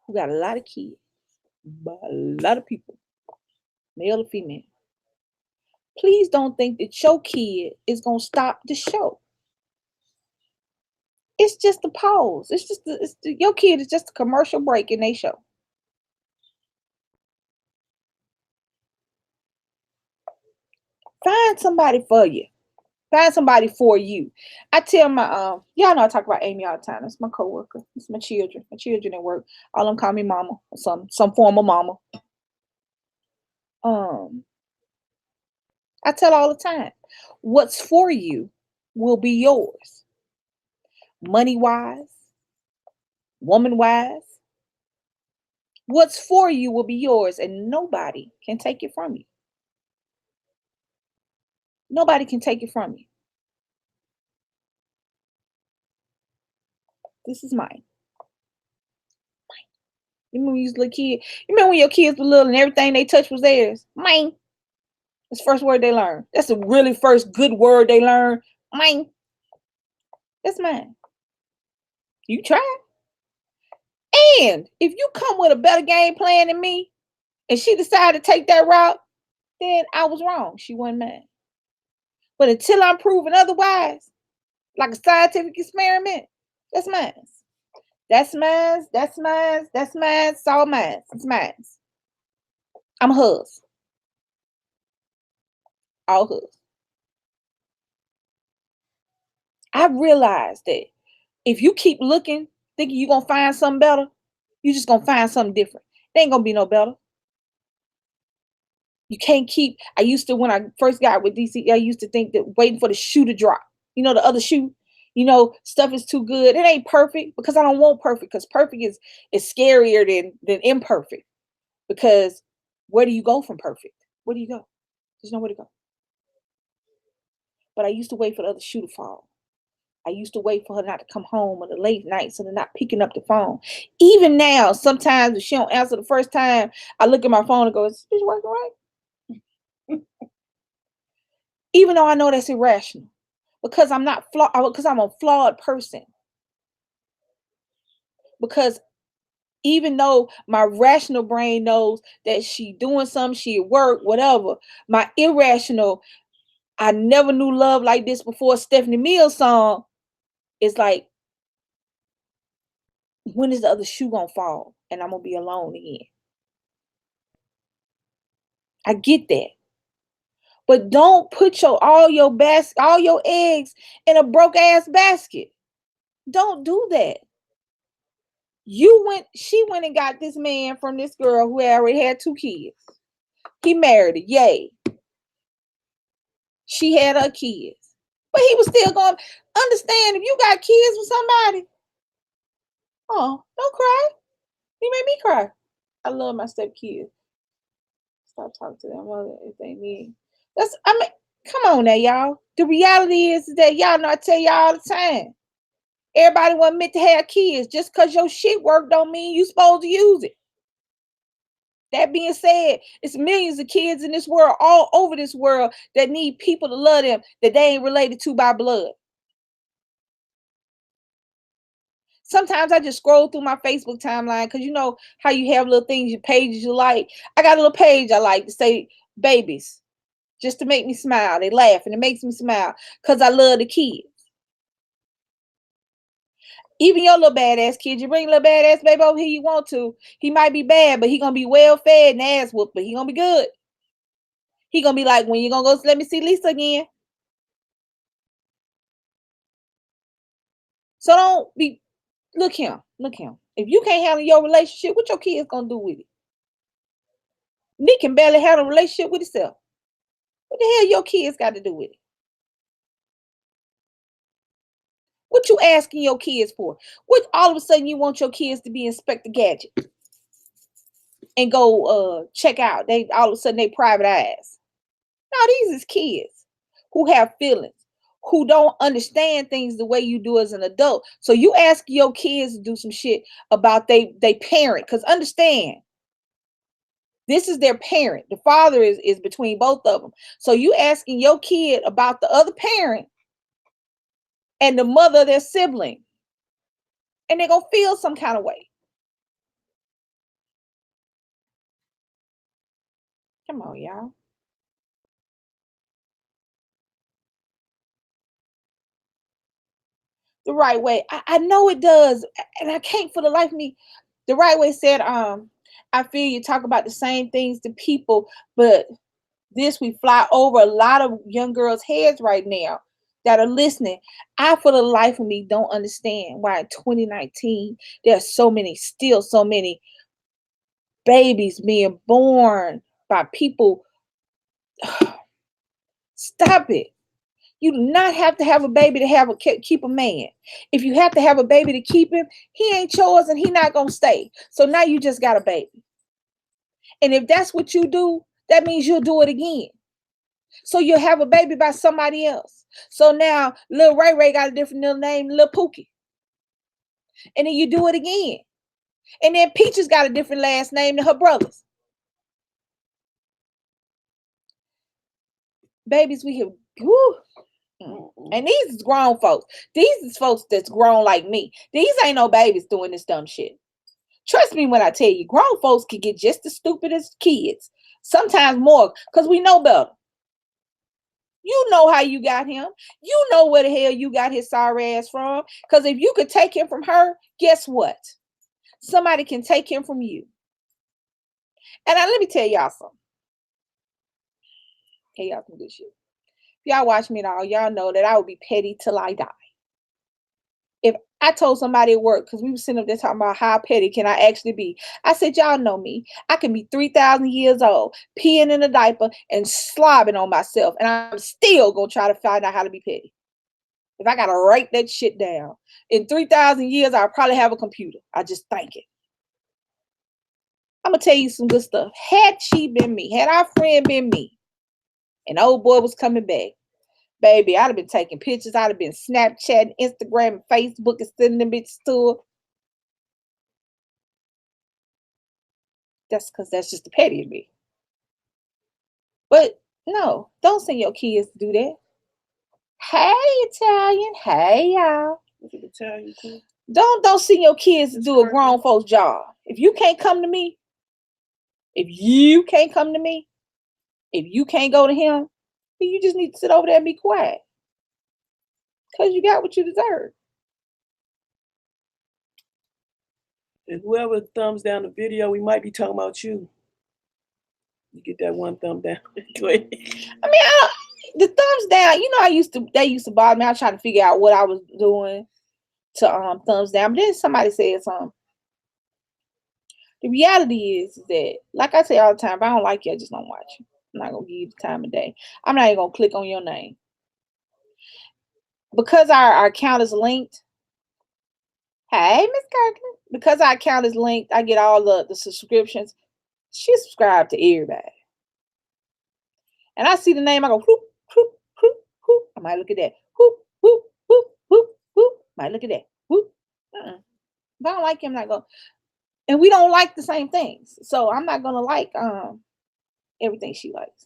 who got a lot of kids, by a lot of people, male or female, please don't think that your kid is going to stop the show. It's just a pause. It's just your kid is just a commercial break in their show. Find somebody for you. Find somebody for you. I tell my y'all know I talk about Amy all the time. It's my coworker. It's my children. My children at work. All of them call me mama or some form of mama. I tell all the time, what's for you will be yours. Money wise, woman wise. What's for you will be yours, and nobody can take it from you. Nobody can take it from you. This is mine. You remember when you was a little kid? You remember when your kids were little and everything they touched was theirs? Mine. That's the first word they learned. That's the really first good word they learned. Mine. That's mine. You try. And if you come with a better game plan than me, and she decided to take that route, then I was wrong. She wasn't mine. But until I'm proven otherwise, like a scientific experiment, that's mine. That's mine. That's mine. That's mine. It's all mine. It's mine. I'm hers. All hers. I realized that if you keep looking, thinking you're going to find something better, you're just going to find something different. It ain't going to be no better. You can't keep, I used to, when I first got with DC, I used to think that waiting for the shoe to drop, you know, the other shoe, you know, stuff is too good. It ain't perfect because I don't want perfect, because perfect is scarier than imperfect. Because where do you go from perfect? Where do you go? There's nowhere to go. But I used to wait for the other shoe to fall. I used to wait for her not to come home on the late nights and not picking up the phone. Even now, sometimes if she don't answer the first time, I look at my phone and go, is this working right? Even though I know that's irrational, because I'm not flawed, because I'm a flawed person. Because even though my rational brain knows that she doing something, she at work, whatever, my irrational, I never knew love like this before, Stephanie Mills song, is like, when is the other shoe gonna fall and I'm gonna be alone again? I get that. But don't put all your eggs in a broke ass basket. Don't do that. She went and got this man from this girl who already had 2 kids. He married her, yay. She had her kids. But he was still going, understand, if you got kids with somebody, oh, don't cry. He made me cry. I love my stepkids. Stop talking to their mother if they need. Come on now, y'all. The reality is that y'all know I tell y'all all the time. Everybody wasn't meant to have kids. Just because your shit work don't mean you supposed to use it. That being said, it's millions of kids in this world, all over this world, that need people to love them that they ain't related to by blood. Sometimes I just scroll through my Facebook timeline because you know how you have little things, your pages you like. I got a little page I like to say babies, just to make me smile. They laugh and it makes me smile because I love the kids. Even your little badass kid, you bring a little badass baby over here you want to. He might be bad, but he gonna be well fed and ass whooped, but he gonna be good. He gonna be like, when you gonna go let me see Lisa again? So don't be, look him. If you can't handle your relationship, what your kids gonna do with it? Nick can barely handle a relationship with himself. What the hell your kids got to do with it? What you asking your kids for? What all of a sudden you want your kids to be Inspector Gadget and go check out? They all of a sudden they private eyes. No, these is kids who have feelings, who don't understand things the way you do as an adult. So you ask your kids to do some shit about they parent, because understand, this is their parent. The father is between both of them. So you asking your kid about the other parent and the mother of their sibling, and they're gonna feel some kind of way. Come on, y'all. The right way. I know it does, and I can't for the life of me. The right way said, I feel you talk about the same things to people, but this we fly over a lot of young girls' heads right now that are listening. I for the life of me don't understand why in 2019 there's so many babies being born by people. Stop it. You do not have to have a baby to keep a man. If you have to have a baby to keep him, he ain't yours and he not gonna stay. So now you just got a baby. And if that's what you do, that means you'll do it again. So you'll have a baby by somebody else. So now little Ray Ray got a different little name, little Pookie. And then you do it again. And then Peaches got a different last name than her brothers. Babies, we have, whoo. And these is grown folks. These is folks that's grown like me. These ain't no babies doing this dumb shit. Trust me when I tell you, grown folks can get just as stupid as kids. Sometimes more, because we know better. You know how you got him. You know where the hell you got his sorry ass from. Because if you could take him from her, guess what? Somebody can take him from you. And let me tell y'all something. Hey, y'all some good shit. If y'all watch me at all, y'all know that I would be petty till I die. If I told somebody at work, because we were sitting up there talking about how petty can I actually be, I said, y'all know me. I can be 3,000 years old, peeing in a diaper and slobbing on myself, and I'm still going to try to find out how to be petty. If I got to write that shit down, in 3,000 years, I'll probably have a computer. I just think it. I'm going to tell you some good stuff. Had she been me, had our friend been me, and old boy was coming back, baby, I'd have been taking pictures. I'd have been Snapchatting, Instagram, and Facebook, and sending them bitches to her. That's because that's just the petty of me. But no, don't send your kids to do that. Hey, Italian. Hey, y'all. Italian too? Don't send your kids to do a grown folks job. If you can't come to me, if you can't go to him, then you just need to sit over there and be quiet. Because you got what you deserve. And whoever thumbs down the video, we might be talking about you. You get that one thumb down. Go ahead. I mean, the thumbs down, you know, they used to bother me. I was trying to figure out what I was doing to thumbs down. But then somebody said something. The reality is that, like I say all the time, if I don't like you, I just don't watch you. I'm not gonna give you the time of day. I'm not even gonna click on your name. Because our account is linked. Hey, Miss Kirkland. Because our account is linked, I get all the subscriptions. She subscribed to everybody. And I see the name, I go, whoop, whoop, whoop, whoop. I might look at that. Whoop, whoop, whoop, whoop, whoop. Might look at that. Whoop. If I don't like him, I'm not going. And we don't like the same things. So I'm not gonna like everything she likes.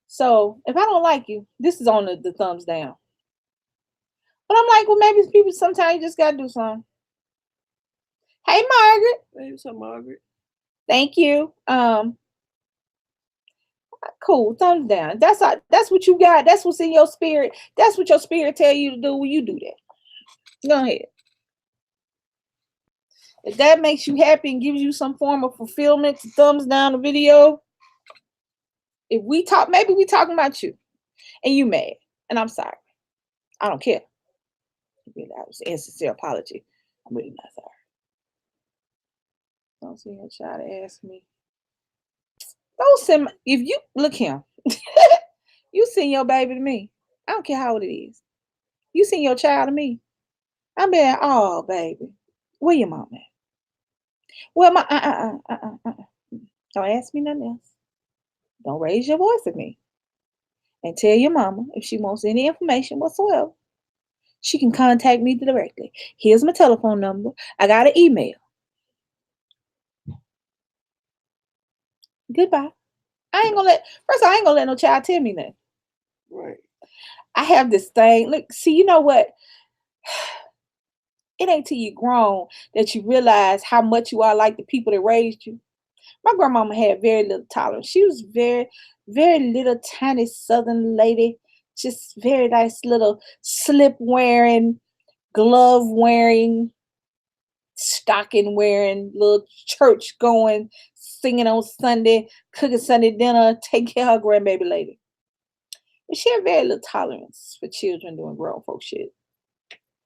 So if I don't like you, this is on the thumbs down. But I'm like, well, maybe people sometimes you just gotta do something. Hey, Margaret. Hey, what's up, Margaret? Thank you. Cool. Thumbs down. That's what you got. That's what's in your spirit. That's what your spirit tell you to do when you do that. Go ahead. If that makes you happy and gives you some form of fulfillment, thumbs down the video. If we talk, maybe we talking about you and you mad, and I'm sorry. I don't care. That was an insincere apology. I'm really not sorry. Don't see your child to ask me. Don't send if you look him. You send your baby to me. I don't care how old it is. You send your child to me. I'm being, oh baby, where your mom at? Well, my Don't ask me nothing else. Don't raise your voice at me. And tell your mama if she wants any information whatsoever, she can contact me directly. Here's my telephone number. I got an email. Goodbye. I ain't gonna let no child tell me nothing. Right. I have this thing. Look, see, you know what? It ain't till you grown that you realize how much you are like the people that raised you. My grandmama had very little tolerance. She was very, very little tiny Southern lady, just very nice little slip wearing, glove wearing, stocking wearing, little church going, singing on Sunday, cooking Sunday dinner, taking care of her grandbaby lady. And she had very little tolerance for children doing grown folk shit.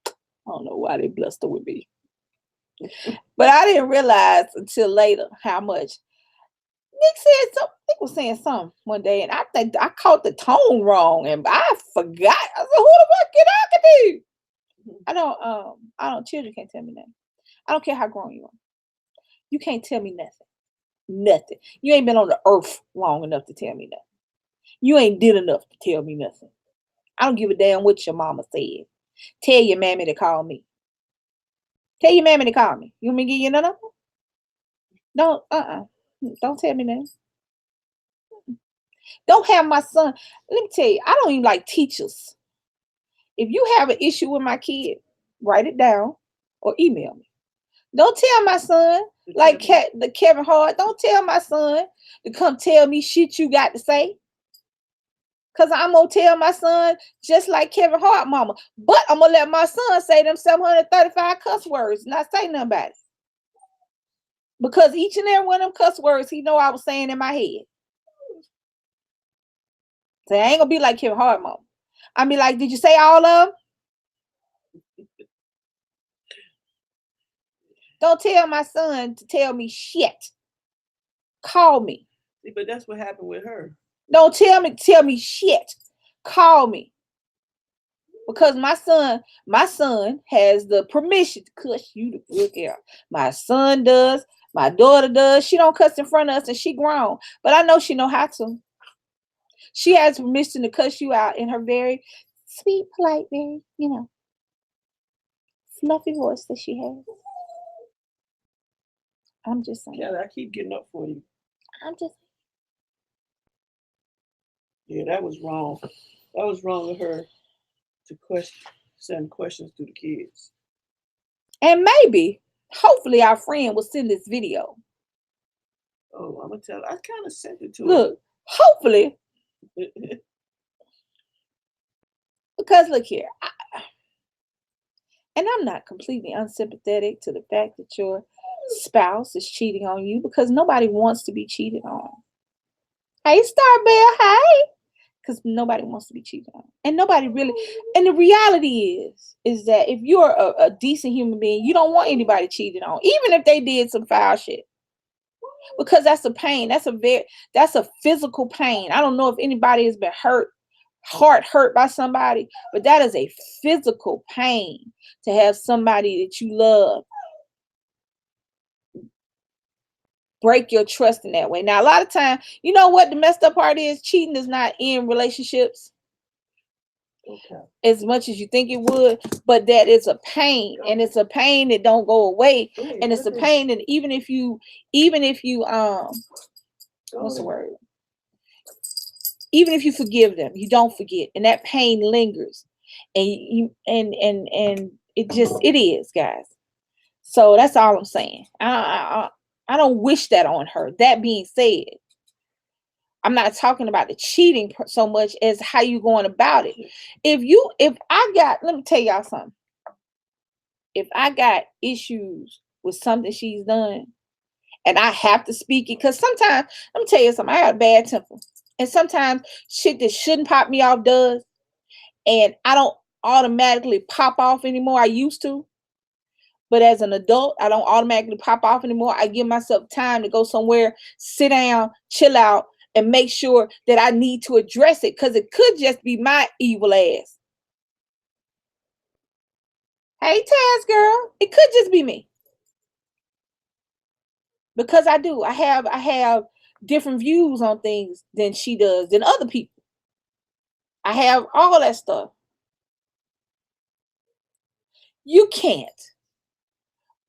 I don't know why they blessed her with me. But I didn't realize until later how much. Nick said something. Nick was saying something one day, and I think I caught the tone wrong, and I forgot. I said, "Who the fuck can I could be?" I don't. Children can't tell me nothing. I don't care how grown you are. You can't tell me nothing. Nothing. You ain't been on the earth long enough to tell me nothing. You ain't did enough to tell me nothing. I don't give a damn what your mama said. Tell your mammy to call me. Tell your mammy to call me. You want me to give you another number? Don't tell me nothing. Don't have my son. Let me tell you, I don't even like teachers. If you have an issue with my kid, write it down or email me. Don't tell my son, like the Kevin Hart, don't tell my son to come tell me shit you got to say. Because I'm going to tell my son just like Kevin Hart mama. But I'm going to let my son say them 735 cuss words, not say nothing about it. Because each and every one of them cuss words, he know I was saying in my head. So I ain't going to be like Kevin Hart mama. I'll be like, did you say all of them? Don't tell my son to tell me shit. Call me. See, but that's what happened with her. Don't tell me shit. Call me. Because my son has the permission to cuss you the fuck out. My son does. My daughter does. She don't cuss in front of us and she grown. But I know she know how to. She has permission to cuss you out in her very sweet, polite, very, fluffy voice that she has. I'm just saying. Yeah, I keep getting up for you. I'm just. Yeah, that was wrong. That was wrong of her to send questions to the kids. And maybe, hopefully, our friend will send this video. Oh, I'm gonna tell her. I kind of sent it to her. Look, hopefully. Because look here. And I'm not completely unsympathetic to the fact that your spouse is cheating on you, because nobody wants to be cheated on. Hey, Starbell, hey. Because nobody wants to be cheated on. And nobody really, and the reality is that if you're a decent human being, you don't want anybody cheated on, even if they did some foul shit. Because that's a pain. That's a physical pain. I don't know if anybody has been heart hurt by somebody, but that is a physical pain to have somebody that you love break your trust in that way. Now, a lot of time, you know what the messed up part is? Cheating does not end relationships as much as you think it would, but that is a pain, and it's a pain that don't go away, and it's a pain that even if you what's the word? Even if you forgive them, you don't forget, and that pain lingers, and it is, guys. So that's all I'm saying. I don't wish that on her. That being said, I'm not talking about the cheating so much as how you going about it. Let me tell y'all something. If I got issues with something she's done, and I have to speak it, because sometimes, let me tell you something, I got a bad temper. And sometimes shit that shouldn't pop me off does. And I don't automatically pop off anymore. I used to. But as an adult, I don't automatically pop off anymore. I give myself time to go somewhere, sit down, chill out, and make sure that I need to address it, because it could just be my evil ass. Hey, Taz girl, it could just be me. Because I do. I have different views on things than she does, than other people. I have all that stuff. You can't.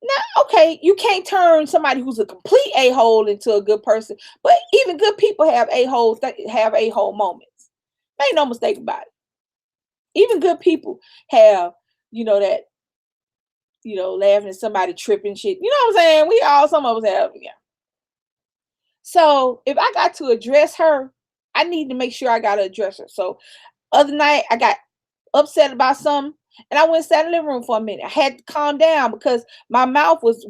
Now, okay, you can't turn somebody who's a complete a-hole into a good person, but even good people have a-holes that have a-hole moments. Make no mistake about it. Even good people have, that, laughing at somebody tripping shit. You know what I'm saying? Some of us have, yeah. So if I got to address her, I need to make sure I got to address her. So other night I got upset about something, and I went and sat in the living room for a minute. I had to calm down because my mouth was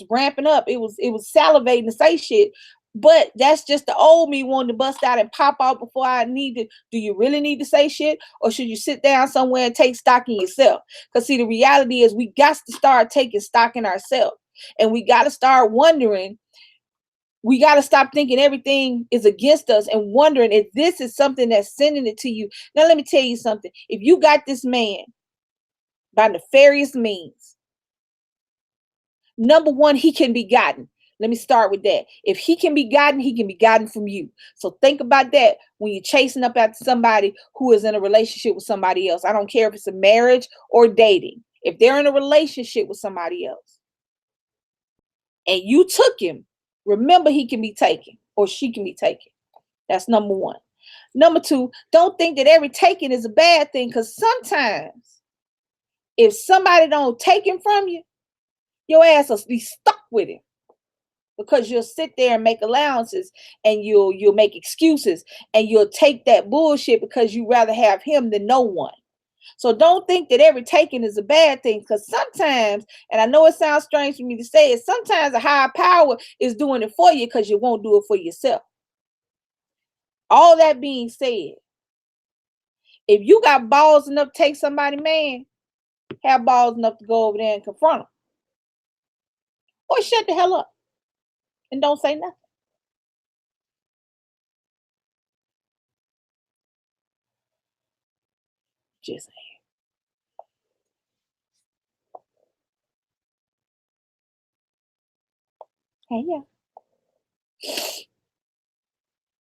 ramping up. It was salivating to say shit. But that's just the old me wanting to bust out and pop out before I need to. Do you really need to say shit? Or should you sit down somewhere and take stock in yourself? Because see, the reality is we got to start taking stock in ourselves. And we got to start wondering. We got to stop thinking everything is against us and wondering if this is something that's sending it to you. Now, let me tell you something. If you got this man by nefarious means, number one, he can be gotten. Let me start with that. If he can be gotten from you. So think about that when you're chasing up after somebody who is in a relationship with somebody else. I don't care if it's a marriage or dating. If they're in a relationship with somebody else and you took him, remember he can be taken or she can be taken. That's number one. Number two, don't think that every taking is a bad thing, because sometimes if somebody don't take him from you, your ass will be stuck with him, because you'll sit there and make allowances and you'll make excuses and you'll take that bullshit because you rather have him than no one. So don't think that every taking is a bad thing, because sometimes, and I know it sounds strange for me to say it, sometimes a higher power is doing it for you because you won't do it for yourself. All that being said, if you got balls enough to take somebody, man, have balls enough to go over there and confront them. Or shut the hell up and don't say nothing. Just saying. Hey, yeah.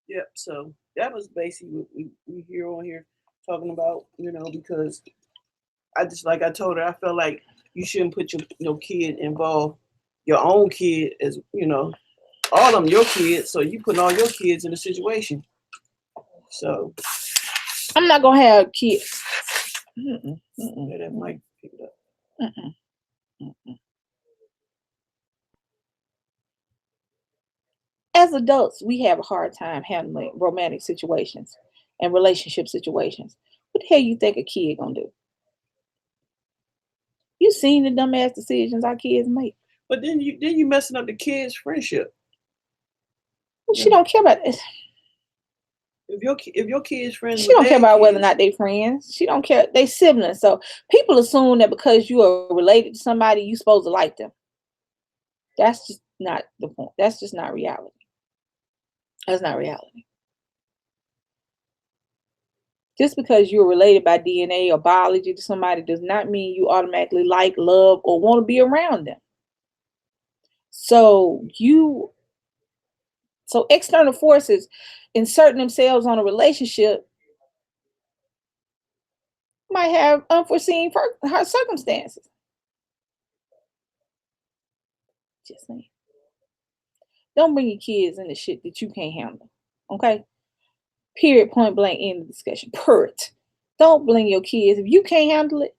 Yep. So that was basically what we hear on here talking about, because I just, like I told her, I felt like you shouldn't put your kid involved, your own kid, as all of them your kids. So you putting all your kids in a situation. So I'm not gonna have kids. Yeah, that might pick it up. As adults, we have a hard time handling romantic situations and relationship situations. What the hell you think a kid gonna do? You seen the dumbass decisions our kids make. But then you messing up the kids' friendship. She don't care about this. If your kids friends, she don't care about whether or not they friends. She don't care. They siblings. So people assume that because you are related to somebody, you supposed to like them. That's just not the point. That's just not reality. That's not reality. Just because you're related by DNA or biology to somebody does not mean you automatically like, love, or want to be around them. So external forces inserting themselves on a relationship might have unforeseen circumstances. Just saying. Don't bring your kids into shit that you can't handle. Okay? Period, point blank, end of discussion. Period. Don't bring your kids. If you can't handle it,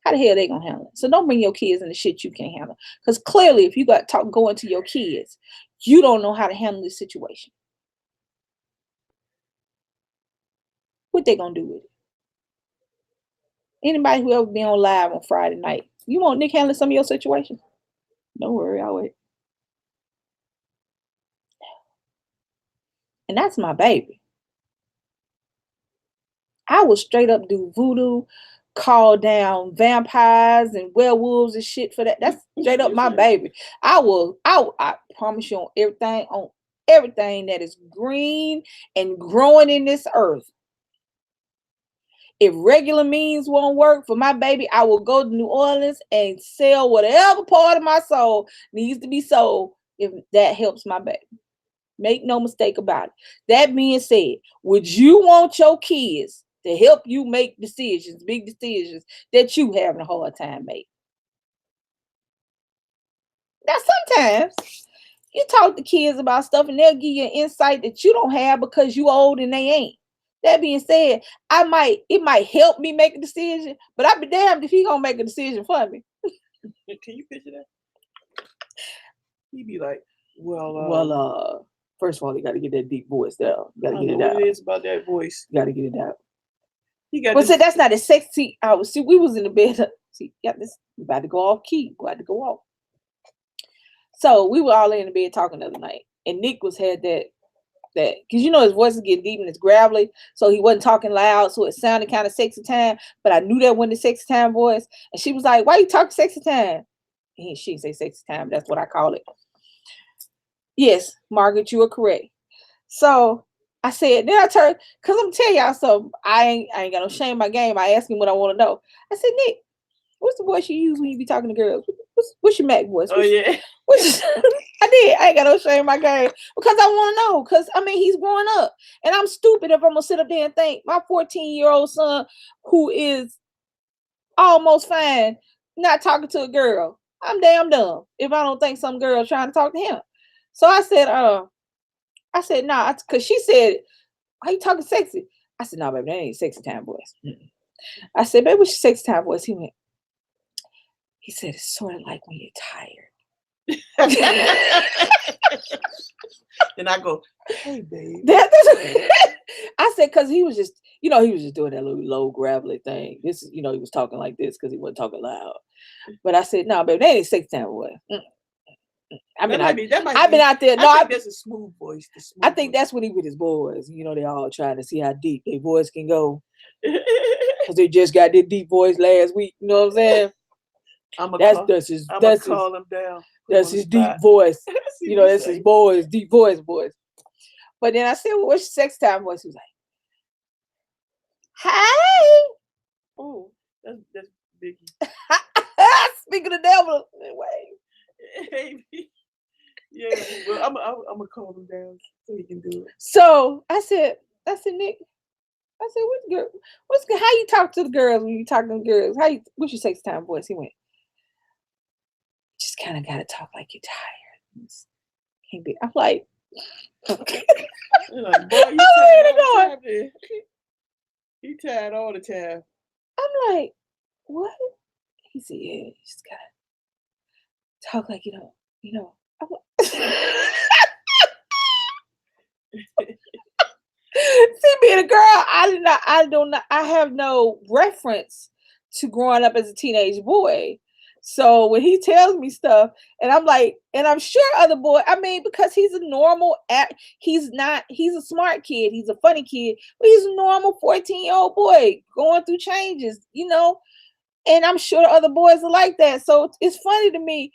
how the hell are they gonna handle it? So don't bring your kids into shit you can't handle. Because clearly, if you got to go into your kids, you don't know how to handle this situation. What they gonna do with it? Anybody who ever been on live on Friday night, you want Nick handling some of your situations? Don't worry, I'll wait. And that's my baby. I will straight up do voodoo, call down vampires and werewolves and shit for that. That's straight up my baby. I promise you on everything that is green and growing in this earth. If regular means won't work for my baby, I will go to New Orleans and sell whatever part of my soul needs to be sold if that helps my baby. Make no mistake about it. That being said, would you want your kids to help you make decisions, big decisions that you having a hard time making? Now, sometimes you talk to kids about stuff and they'll give you an insight that you don't have because you old and they ain't. That being said, it might help me make a decision, but I'd be damned if he gonna make a decision for me. Can you picture that? He'd be like, well, first of all, you got to get that deep voice down. You got to get it out. What it is about that voice? You got to get it out. But see, that's not as sexy. We was in the bed. See, got this. You about to go off key. About to go off. So we were all in the bed talking the other night, and Nick had that because you know his voice is getting deep and it's gravelly, so he wasn't talking loud, so it sounded kind of sexy time. But I knew that wasn't the sexy time voice, and she was like, "Why you talking sexy time?" And she didn't say sexy time. That's what I call it. Yes, Margaret, you are correct. So I said, then I turned, because I'm telling y'all something. I ain't got no shame in my game. I asked him what I want to know. I said, Nick, what's the voice you use when you be talking to girls? What's your Mac voice? Yeah. I did. I ain't got no shame in my game because I want to know. Because, I mean, he's growing up. And I'm stupid if I'm going to sit up there and think my 14-year-old son, who is almost fine, not talking to a girl. I'm damn dumb if I don't think some girl trying to talk to him. So I said, nah, because she said, "Why you talking sexy?" I said, "No, baby, that ain't sexy time voice." I said, "Baby, what's your sexy time voice?" He said, "It's sort of like when you're tired." Then I go, "Hey, babe." I said, because he was just doing that little low gravelly thing. This is, he was talking like this because he wasn't talking loud. But I said, "No, baby, that ain't sexy time voice." I've been out there. No, I think that's a smooth voice. I think that's what he with his boys. They all trying to see how deep their voice can go. Because they just got their deep voice last week. You know what I'm saying? I'm gonna call him down. That's his deep voice. That's his boys, deep voice. But then I said, "Well, what's your sex time voice?" He was like, "Hey." Oh, that's Biggie. Speaking of the devil, anyway. Yeah, well, I'm gonna call him down so he can do it. So I said, Nick, I said, how you talk to the girls when you talk to the girls? What's your sex time voice? He went, "Just kind of gotta talk like you're tired." Can't be. I'm like, like, boy, you he tired all the time. I'm like, what? He said, "Yeah, you just gotta talk like you know." I'm like, see, being a girl, I have no reference to growing up as a teenage boy. So when he tells me stuff, and I'm like, and I'm sure other boy, because he's a normal he's a smart kid, he's a funny kid, but he's a normal 14-year-old boy going through changes, and I'm sure other boys are like that. So it's funny to me.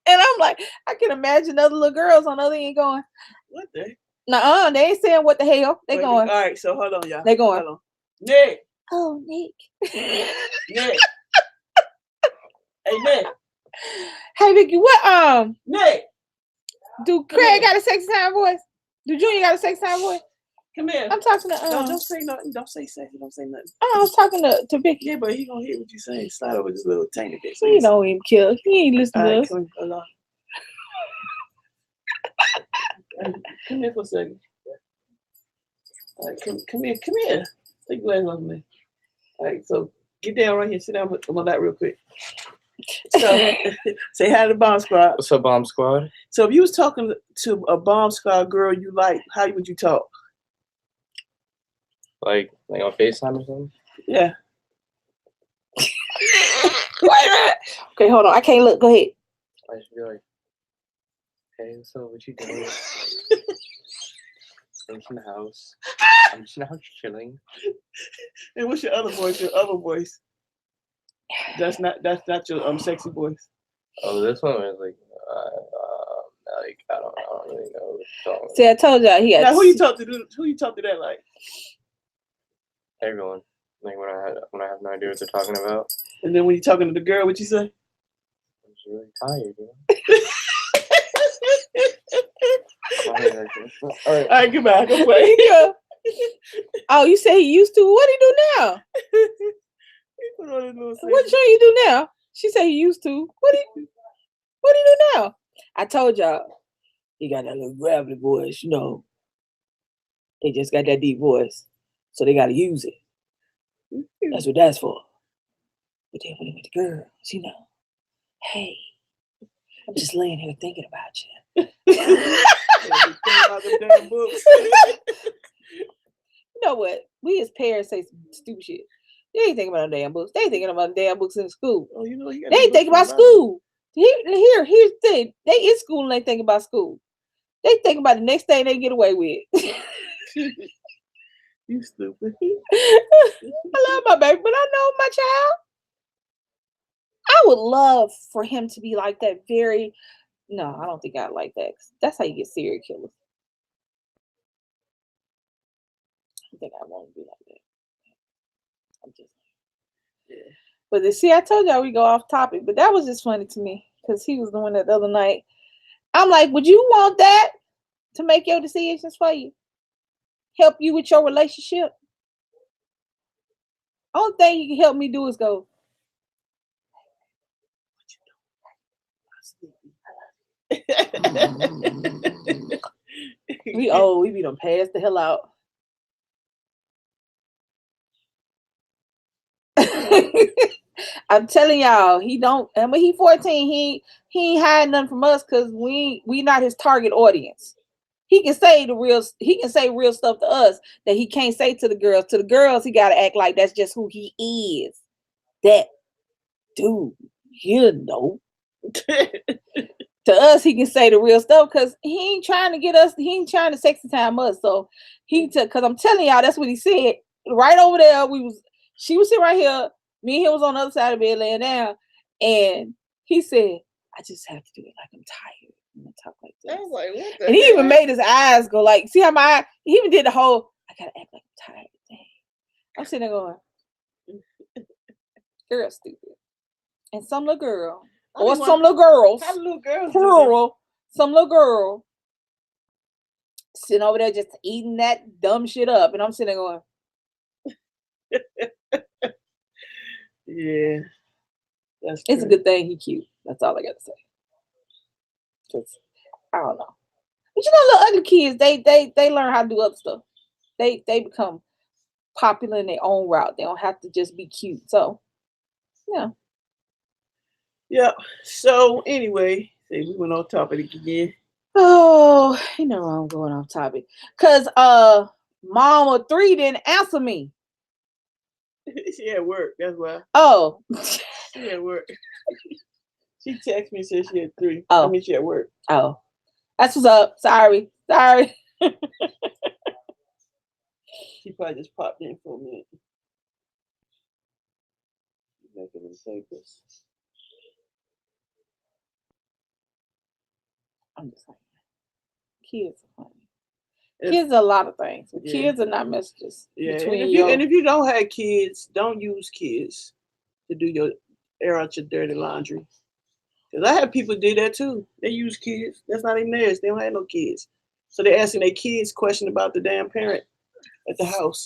And I'm like, I can imagine other little girls on the other end going, "What the?" Nuh-uh, they ain't saying what the hell. They going. All right, so hold on, y'all. They going. Hold on. Nick. Oh, Nick. Nick. Hey, Nick. Hey, Vicky, what, Nick. Do Craig got a sexy time voice? Do Junior got a sexy time voice? Come here. I'm talking to, don't say nothing. Don't say sexy. Don't say nothing. I was talking to Vicky. Yeah, but he gonna hear what you saying. Slide over this little tiny bit. He don't even kill. He ain't listening to us. Come here for a second. All right, come here. Take your glasses off me. All right, so get down right here. Sit down on my lap real quick. So say hi to the Bomb Squad. What's up, Bomb Squad? So if you was talking to a Bomb Squad girl you like, how would you talk? Like on FaceTime or something? Yeah. Wait a minute. Okay, hold on. I can't look. Go ahead. I should be like, "Hey, so what you doing? Things in the house. I'm just now chilling. And what's your other voice? Your other voice? That's not your sexy voice. Oh, this one was like I don't really know the song. See, I told y'all he had. Now who you talk to that like? Everyone. Like when I have no idea what they're talking about. And then when you talking to the girl, what you say? I'm just really tired, you know? All right, goodbye. Go play. Yeah. Oh, you say he used to? What he do now? He put on his little What show you do now? She said he used to. What he do now? I told y'all he got that little gravelly voice, you know. They just got that deep voice, so they gotta use it. That's what that's for. But then when they with the girls, you know, hey, I'm just laying here thinking about you. About them damn books. You know what? We as parents say some stupid shit. They ain't thinking about no damn books. They ain't thinking about damn books in school. Oh, you know, you got They ain't thinking about school. Here's the thing. They in school and they think about school. They think about the next thing they get away with. You stupid. I love my baby, but I know my child. I would love for him to be like that. No, I don't think I like that. That's how you get serial killers. I don't think I want to be like that. I'm just, Yeah. But see, I told y'all we go off topic, but that was just funny to me because he was doing that the other night. I'm like, would you want that to make your decisions for you? Help you with your relationship? Only thing he can help me do is go, we be done passed the hell out. I'm telling y'all, he don't. And when he 14, he ain't hiding nothing from us because we not his target audience. He can say real stuff to us that he can't say to the girls. To the girls, he gotta act like that's just who he is. That dude, you know. To us, he can say the real stuff because he ain't trying to get us. He ain't trying to sexy time us. So because I'm telling y'all, that's what he said. Right over there, she was sitting right here. Me and him was on the other side of the bed laying down, and he said, "I just have to do it like I'm tired." I'm gonna talk like this. I was like, what the And he hell? even made his eyes go like, see how he even did the whole, I gotta act like I'm tired. Dang. I'm sitting there going, girl, stupid. And some little girl, or some little girls, How little girls plural, some little girl sitting over there just eating that dumb shit up. And I'm sitting there going, yeah. That's it's a good thing he cute. That's all I gotta say. Just, I don't know. But you know, little ugly kids, they learn how to do other stuff. They become popular in their own route. They don't have to just be cute. So, yeah. Yeah. So anyway, we went on topic again. Oh, you know I'm going off topic. Cause Mama 3 didn't answer me. She at work. That's why. Oh. She at work. She texted me and said she had 3. Oh. I mean, she at work. Oh. That's what's up. Sorry. She probably just popped in for a minute. Making them papers. I'm just saying. Kids are funny. Kids are a lot of things. Yeah. Kids are not messages. Yeah. Between and if you don't have kids, don't use kids to do air out your dirty laundry. Because I have people do that too. They use kids. That's not even theirs. They don't have no kids. So they're asking their kids questions about the damn parent at the house.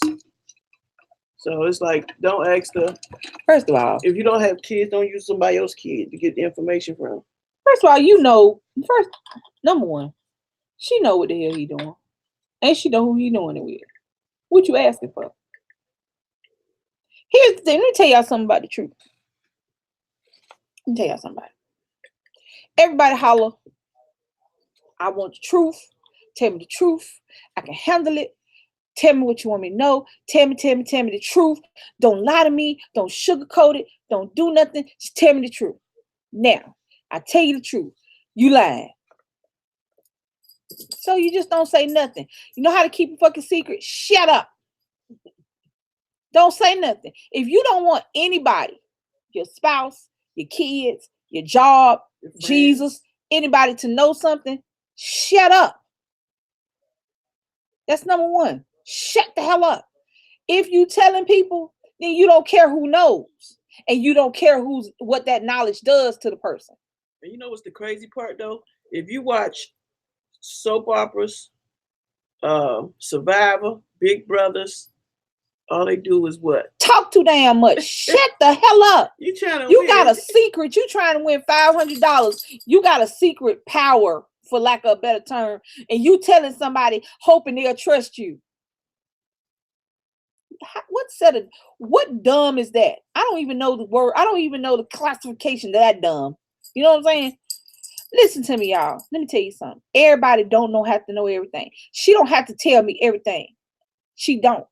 So it's like, don't ask First of all, if you don't have kids, don't use somebody else's kid to get the information from. First of all, number one, she know what the hell he doing. And she know who he doing it with. What you asking for? Here's the thing. Let me tell y'all something about the truth. Let me tell y'all something about it. Everybody holler, I want the truth. Tell me the truth. I can handle it. Tell me what you want me to know. Tell me the truth. Don't lie to me. Don't sugarcoat it. Don't do nothing. Just tell me the truth. Now, I tell you the truth. You lying. So you just don't say nothing. You know how to keep a fucking secret? Shut up. Don't say nothing. If you don't want anybody, your spouse, your kids, your job, Your friends. Jesus, anybody to know something, shut up. That's number one. Shut the hell up. If you telling people, then you don't care who knows. And you don't care what that knowledge does to the person. And you know what's the crazy part though? If you watch soap operas, Survivor, Big Brothers, all they do is what? Talk too damn much. Shut the hell up. You trying to You win. got a secret. You trying to win $500. You got a secret power, for lack of a better term, and you telling somebody hoping they'll trust you. What dumb is that? I don't even know the word. I don't even know the classification of that dumb. You know what I'm saying? Listen to me, y'all. Let me tell you something. Everybody don't have to know everything. She don't have to tell me everything. She don't.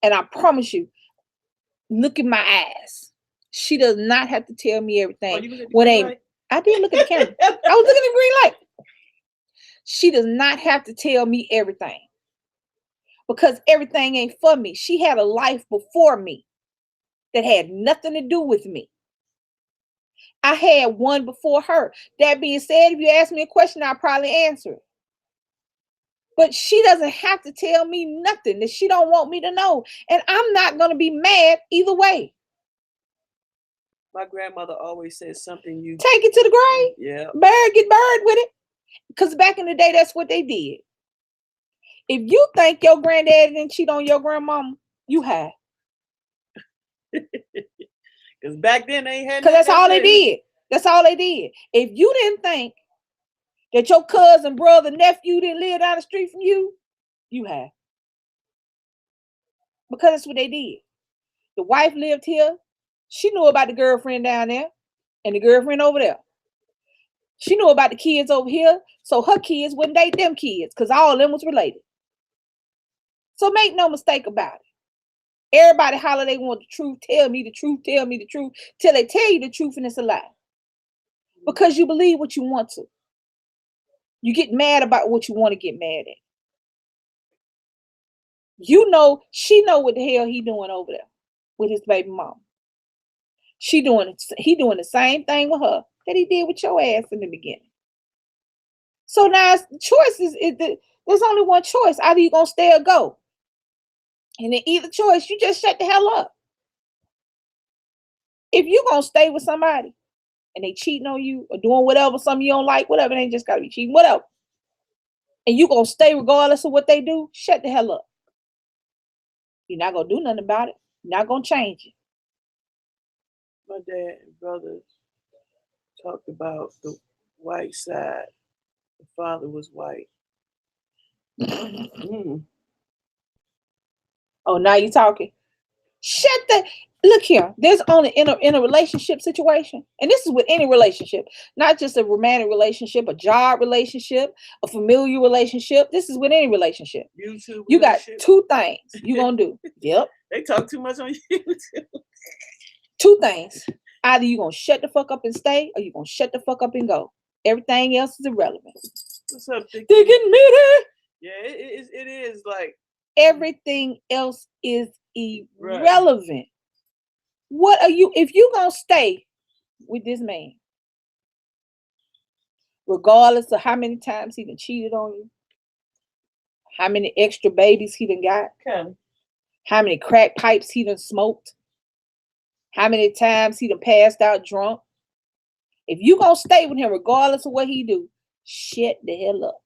And I promise you, look in my eyes. She does not have to tell me everything. I did look at the camera. I was looking at the green light. She does not have to tell me everything. Because everything ain't for me. She had a life before me that had nothing to do with me. I had one before her. That being said, if you ask me a question, I'll probably answer it. But she doesn't have to tell me nothing that she don't want me to know. And I'm not going to be mad either way. My grandmother always said something you... Take it to the grave. Yeah. Get buried with it. Because back in the day, that's what they did. If you think your granddaddy didn't cheat on your grandmama, you have. Because back then they ain't had. Because that's all they did. That's all they did. If you didn't think that your cousin, brother, nephew didn't live down the street from you, you have. Because that's what they did. The wife lived here. She knew about the girlfriend down there and the girlfriend over there. She knew about the kids over here. So her kids wouldn't date them kids because all of them was related. So make no mistake about it. Everybody holler they want the truth. Tell me the truth. Tell me the truth. Till they tell you the truth and it's a lie. Because you believe what you want to. You get mad about what you want to get mad at. You know, she know what the hell he doing over there with his baby mom. He doing the same thing with her that he did with your ass in the beginning. So now the choice there's only one choice. Either you're going to stay or go. And in either choice, you just shut the hell up. If you're going to stay with somebody and they cheating on you or doing whatever, something you don't like, whatever, they ain't just got to be cheating, whatever. And you're going to stay regardless of what they do, shut the hell up. You're not going to do nothing about it. You're not going to change it. My dad and brothers talked about the white side. The father was white. Oh, now you're talking. Look here. There's only in a relationship situation, and this is with any relationship, not just a romantic relationship, a job relationship, a familiar relationship. This is with any relationship. YouTube you got two things you're gonna do. Yep. They talk too much on YouTube. Two things. Either you're gonna shut the fuck up and stay, or you're gonna shut the fuck up and go. Everything else is irrelevant. What's up, Dick? Digging meaty. Yeah, it is like everything else is irrelevant. Right. What are you, if you gonna stay with this man, regardless of how many times he done cheated on you, how many extra babies he done got, okay, how many crack pipes he done smoked, how many times he done passed out drunk, if you gonna stay with him regardless of what he do, shut the hell up.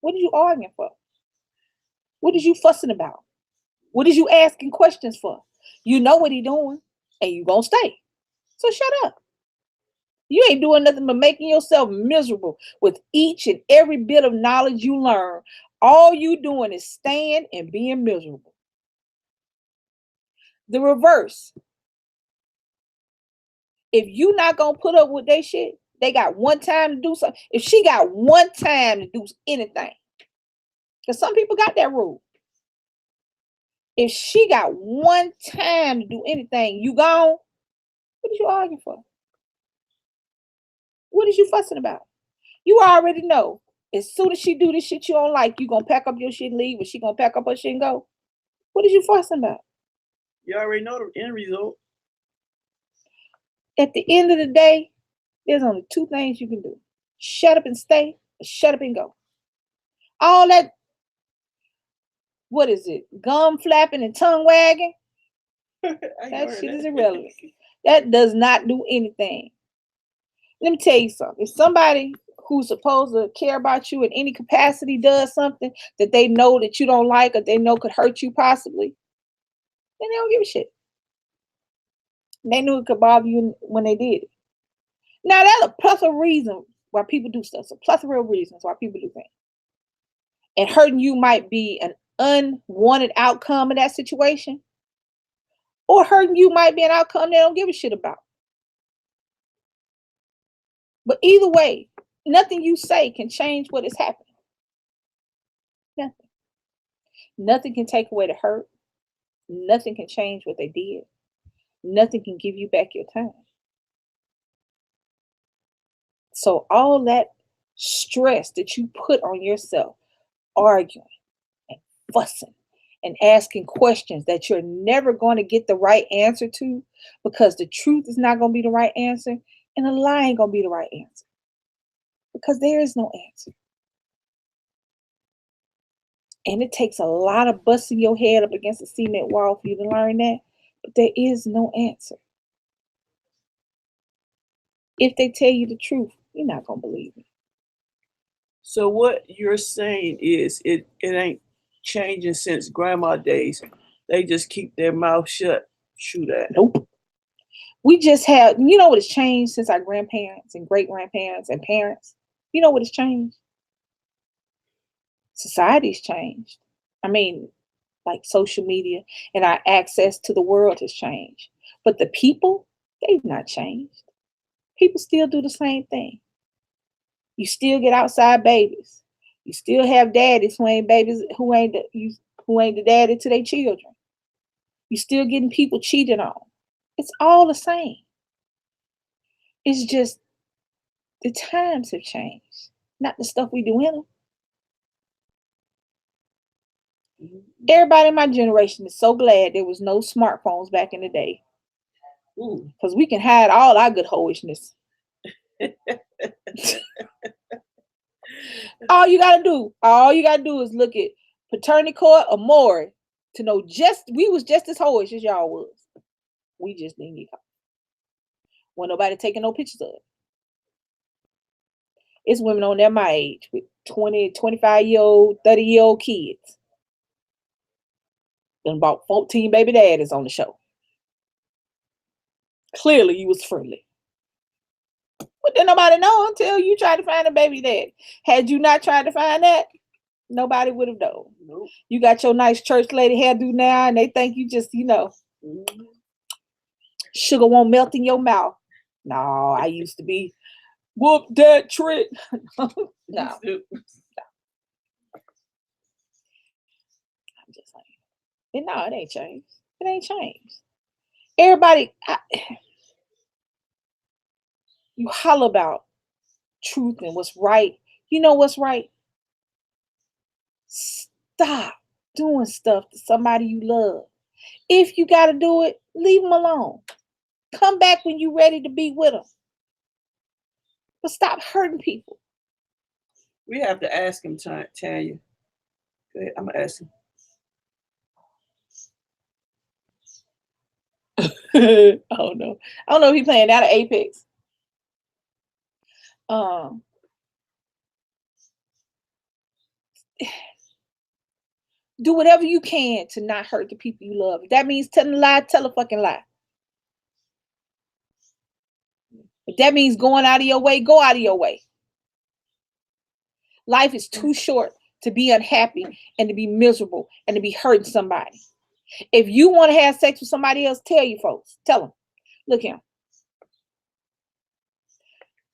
What are you arguing for? What is you fussing about? What is you asking questions for? You know what he doing and you gonna stay. So shut up. You ain't doing nothing but making yourself miserable with each and every bit of knowledge you learn. All you doing is staying and being miserable. The reverse. If you not gonna put up with that shit, they got one time to do something. If she got one time to do anything, because some people got that rule. If she got one time to do anything, you gone. What is you arguing for? What is you fussing about? You already know. As soon as she do this shit you don't like, you gonna pack up your shit and leave, or she gonna pack up her shit and go. What is you fussing about? You already know the end result. At the end of the day, there's only two things you can do. Shut up and stay, or shut up and go. All that, what is it? Gum flapping and tongue wagging? That shit is irrelevant. That does not do anything. Let me tell you something. If somebody who's supposed to care about you in any capacity does something that they know that you don't like or they know could hurt you possibly, then they don't give a shit. They knew it could bother you when they did it. Now, there's a plethora of reasons why people do stuff. So, plethora of reasons why people do things. And hurting you might be an unwanted outcome of that situation. Or hurting you might be an outcome they don't give a shit about. But either way, nothing you say can change what is happening. Nothing. Nothing can take away the hurt. Nothing can change what they did. Nothing can give you back your time. So all that stress that you put on yourself, arguing and fussing and asking questions that you're never going to get the right answer to, because the truth is not going to be the right answer and a lie ain't going to be the right answer, because there is no answer. And it takes a lot of busting your head up against a cement wall for you to learn that, but there is no answer. If they tell you the truth, you're not going to believe it. So what you're saying is it ain't changing since grandma days. They just keep their mouth shut. Shoot that. Nope. We just have, you know what has changed since our grandparents and great-grandparents and parents? You know what has changed? Society's changed. I mean, like social media and our access to the world has changed. But the people, they've not changed. People still do the same thing. You still get outside babies. You still have daddies who ain't babies, who ain't the daddy to their children. You still getting people cheated on. It's all the same. It's just the times have changed, not the stuff we do in them. Everybody in my generation is so glad there was no smartphones back in the day. Because we can hide all our good hoishness. All you gotta do is look at Paternity Court or Maury to know we was just as hoish as y'all was. We just didn't get caught. Wasn't nobody taking no pictures of it. It's women on there my age with 20, 25-year-old, 30-year-old kids. Done about 14 baby daddies on the show. Clearly you was friendly. But then nobody know until you try to find a baby daddy. Had you not tried to find that, nobody would have known. Nope. You got your nice church lady hairdo now, and they think you just, sugar won't melt in your mouth. No, I used to be, whoop that trick. No. I'm just saying. No, it ain't changed. It ain't changed. Everybody, you holler about truth and what's right. You know what's right? Stop doing stuff to somebody you love. If you got to do it, leave them alone. Come back when you're ready to be with them. But stop hurting people. We have to ask him, Tanya. Go ahead, I'm going to ask him. I don't know if he's playing out of Apex. Do whatever you can to not hurt the people you love. If that means telling a lie, tell a fucking lie. If that means going out of your way, go out of your way. Life is too short to be unhappy and to be miserable and to be hurting somebody. If you want to have sex with somebody else, tell your folks. Tell them. Look here.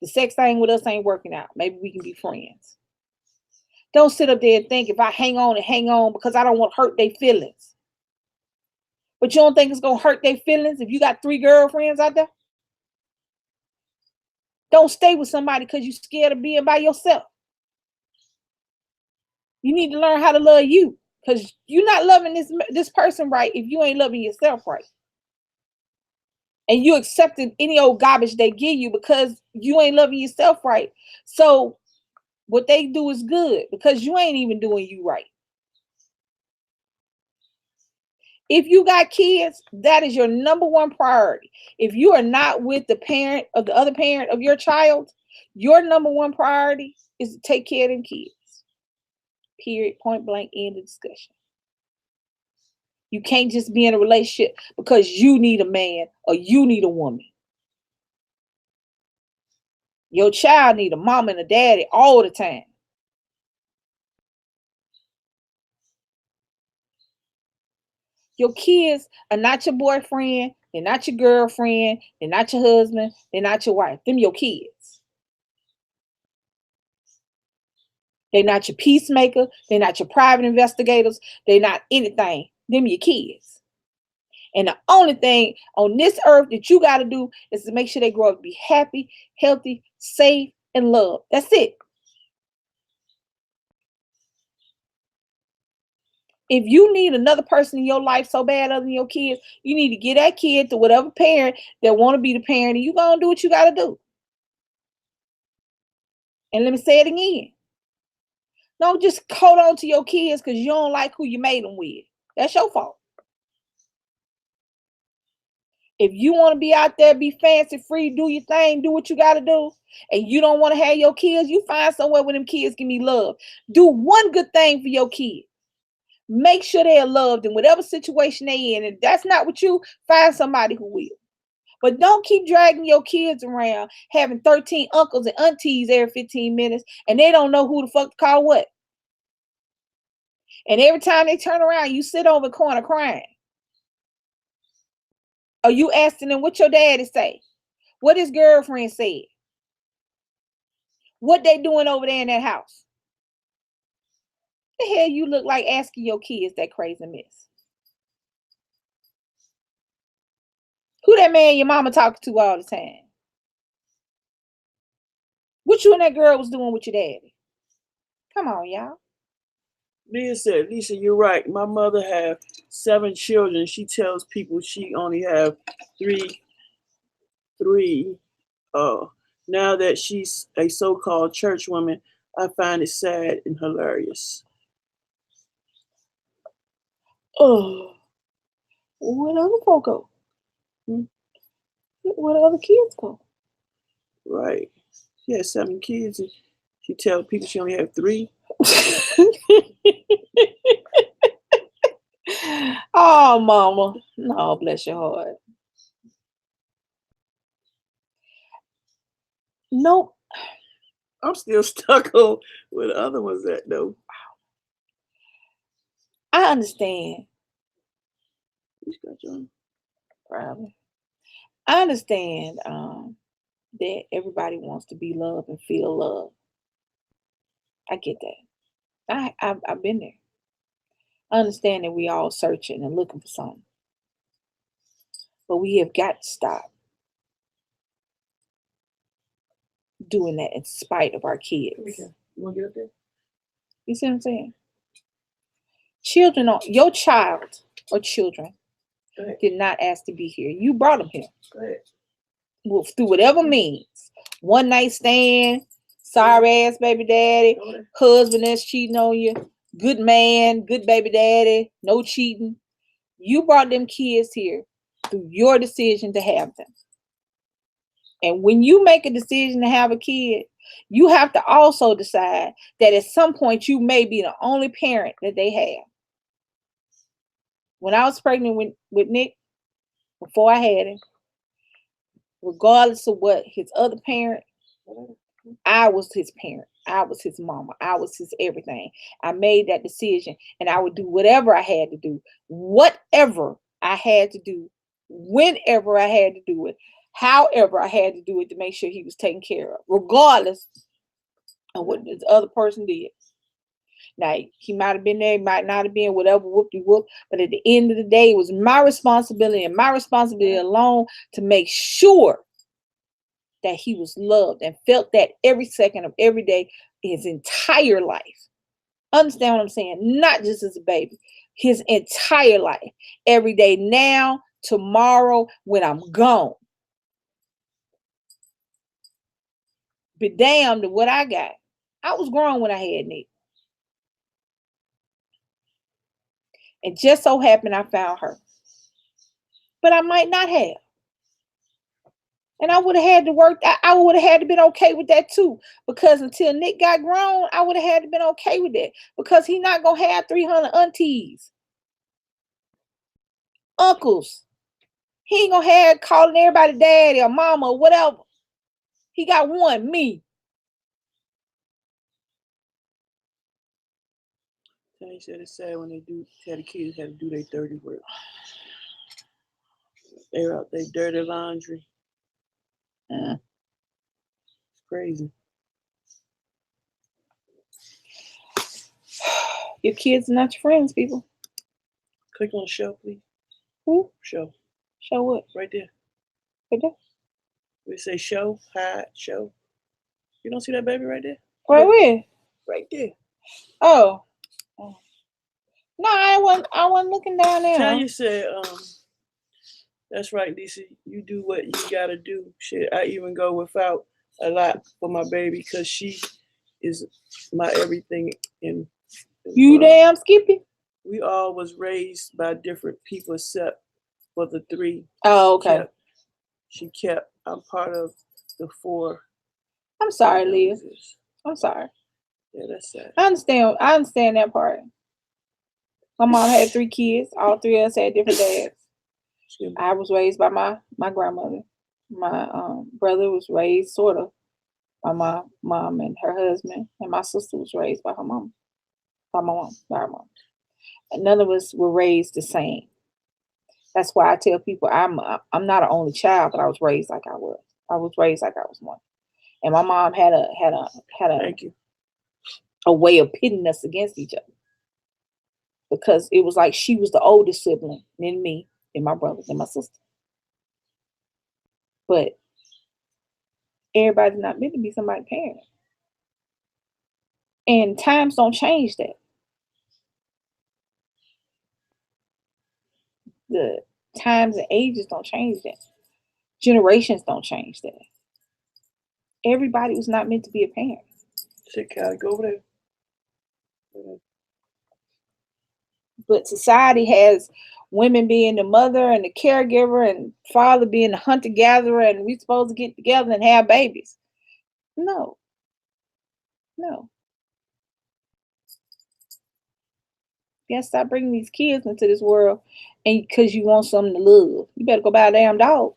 The sex thing with us ain't working out. Maybe we can be friends. Don't sit up there and think if I hang on because I don't want to hurt their feelings. But you don't think it's going to hurt their feelings if you got 3 girlfriends out there? Don't stay with somebody because you're scared of being by yourself. You need to learn how to love you, Because you're not loving this person right if you ain't loving yourself right. And you accepting any old garbage they give you because you ain't loving yourself right. So what they do is good because you ain't even doing you right. If you got kids, that is your number one priority. If you are not with the parent of the other parent of your child, your number one priority is to take care of them kids. Period. Point blank. End of discussion. You can't just be in a relationship because you need a man or you need a woman. Your child need a mom and a daddy all the time. Your kids are not your boyfriend. They're not your girlfriend. They're not your husband. They're not your wife. Them your kids. They're not your peacemaker. They're not your private investigators. They're not anything. Them your kids. And the only thing on this earth that you got to do is to make sure they grow up to be happy, healthy, safe, and loved. That's it. If you need another person in your life so bad other than your kids, you need to get that kid to whatever parent that want to be the parent, and you going to do what you got to do. And let me say it again. Don't just hold on to your kids because you don't like who you made them with. That's your fault. If you want to be out there, be fancy free, do your thing, do what you got to do, and you don't want to have your kids, you find somewhere where them kids can be loved. Do one good thing for your kids. Make sure they're loved in whatever situation they in. If that's not what you, find somebody who will. But don't keep dragging your kids around, having 13 uncles and aunties every 15 minutes, and they don't know who the fuck to call what. And every time they turn around, you sit over the corner crying. Or you asking them what your daddy say, what his girlfriend said, what they doing over there in that house. The hell you look like asking your kids that crazy mess? Who that man your mama talking to all the time? What you and that girl was doing with your daddy? Come on, y'all. Leah said, Lisa, you're right. My mother have 7 children. She tells people she only have three. Now that she's a so-called church woman, I find it sad and hilarious. Oh, where the other folk go? Where the other kids go? Right. She has 7 kids and she tells people she only have 3. Oh, mama. No, bless your heart. Nope. I'm still stuck on where the other one's at, though. I understand. Probably. I understand that everybody wants to be loved and feel loved. I get that. I've been there. I understand that we all searching and looking for something. But we have got to stop doing that in spite of our kids. You want to get up there? You see what I'm saying? Children, your child or children did not ask to be here. You brought them here. Go ahead. Well, through whatever means. One night stand, sorry ass baby daddy, husband that's cheating on you, good man, good baby daddy, no cheating. You brought them kids here through your decision to have them. And when you make a decision to have a kid, you have to also decide that at some point you may be the only parent that they have. When I was pregnant with Nick, before I had him, regardless of what his other parent, I was his parent. I was his mama. I was his everything. I made that decision and I would do whatever I had to do, whatever I had to do, whenever I had to do it, however I had to do it to make sure he was taken care of, regardless of what the other person did. Now, he might have been there, he might not have been, whatever, whoop-de-whoop, but at the end of the day, it was my responsibility and my responsibility alone to make sure that he was loved and felt that every second of every day, his entire life, Understand what I'm saying? Not just as a baby. His entire life. Every day now, tomorrow, when I'm gone. Be damned to what I got. I was grown when I had Nick. And just so happened I found her. But I might not have. And I would have had to work. I would have had to been okay with that too. Because until Nick got grown, I would have had to been okay with that. Because he not going to have 300 aunties. Uncles. He ain't going to have calling everybody daddy or mama or whatever. He got one, me. He said it's sad when they tell the kids how to do their dirty work. Air out their dirty laundry. It's crazy. Your kids are not your friends, people. Click on the show, please. Who? Show. Show what? Right there. Right there? We say show, hide, show. You don't see that baby right there? Right where? Right there. Oh. No, I wasn't looking down there. Tanya said, that's right, Lisa. You do what you gotta do. Shit, I even go without a lot for my baby because she is my everything in you damn Skippy. We all was raised by different people except for the three. Oh, okay. She kept. I'm part of the four. I'm sorry, Leah. I'm sorry. Yeah, that's sad. I understand that part. My mom had 3 kids. All 3 of us had different dads. I was raised by my grandmother. My brother was raised sort of by my mom and her husband, and my sister was raised by her mom. By her mom. And none of us were raised the same. That's why I tell people I'm not an only child, but I was raised like I was. I was raised like I was one. And my mom had a way of pitting us against each other. Because it was like she was the oldest sibling, then me, then my brother, then my sister. But everybody's not meant to be somebody's parent. And times don't change that. The times and ages don't change that. Generations don't change that. Everybody was not meant to be a parent. Shit, Callie, go over there. But society has women being the mother and the caregiver and father being the hunter-gatherer, and we're supposed to get together and have babies. No. You gotta stop bringing these kids into this world and because you want something to love. You better go buy a damn dog.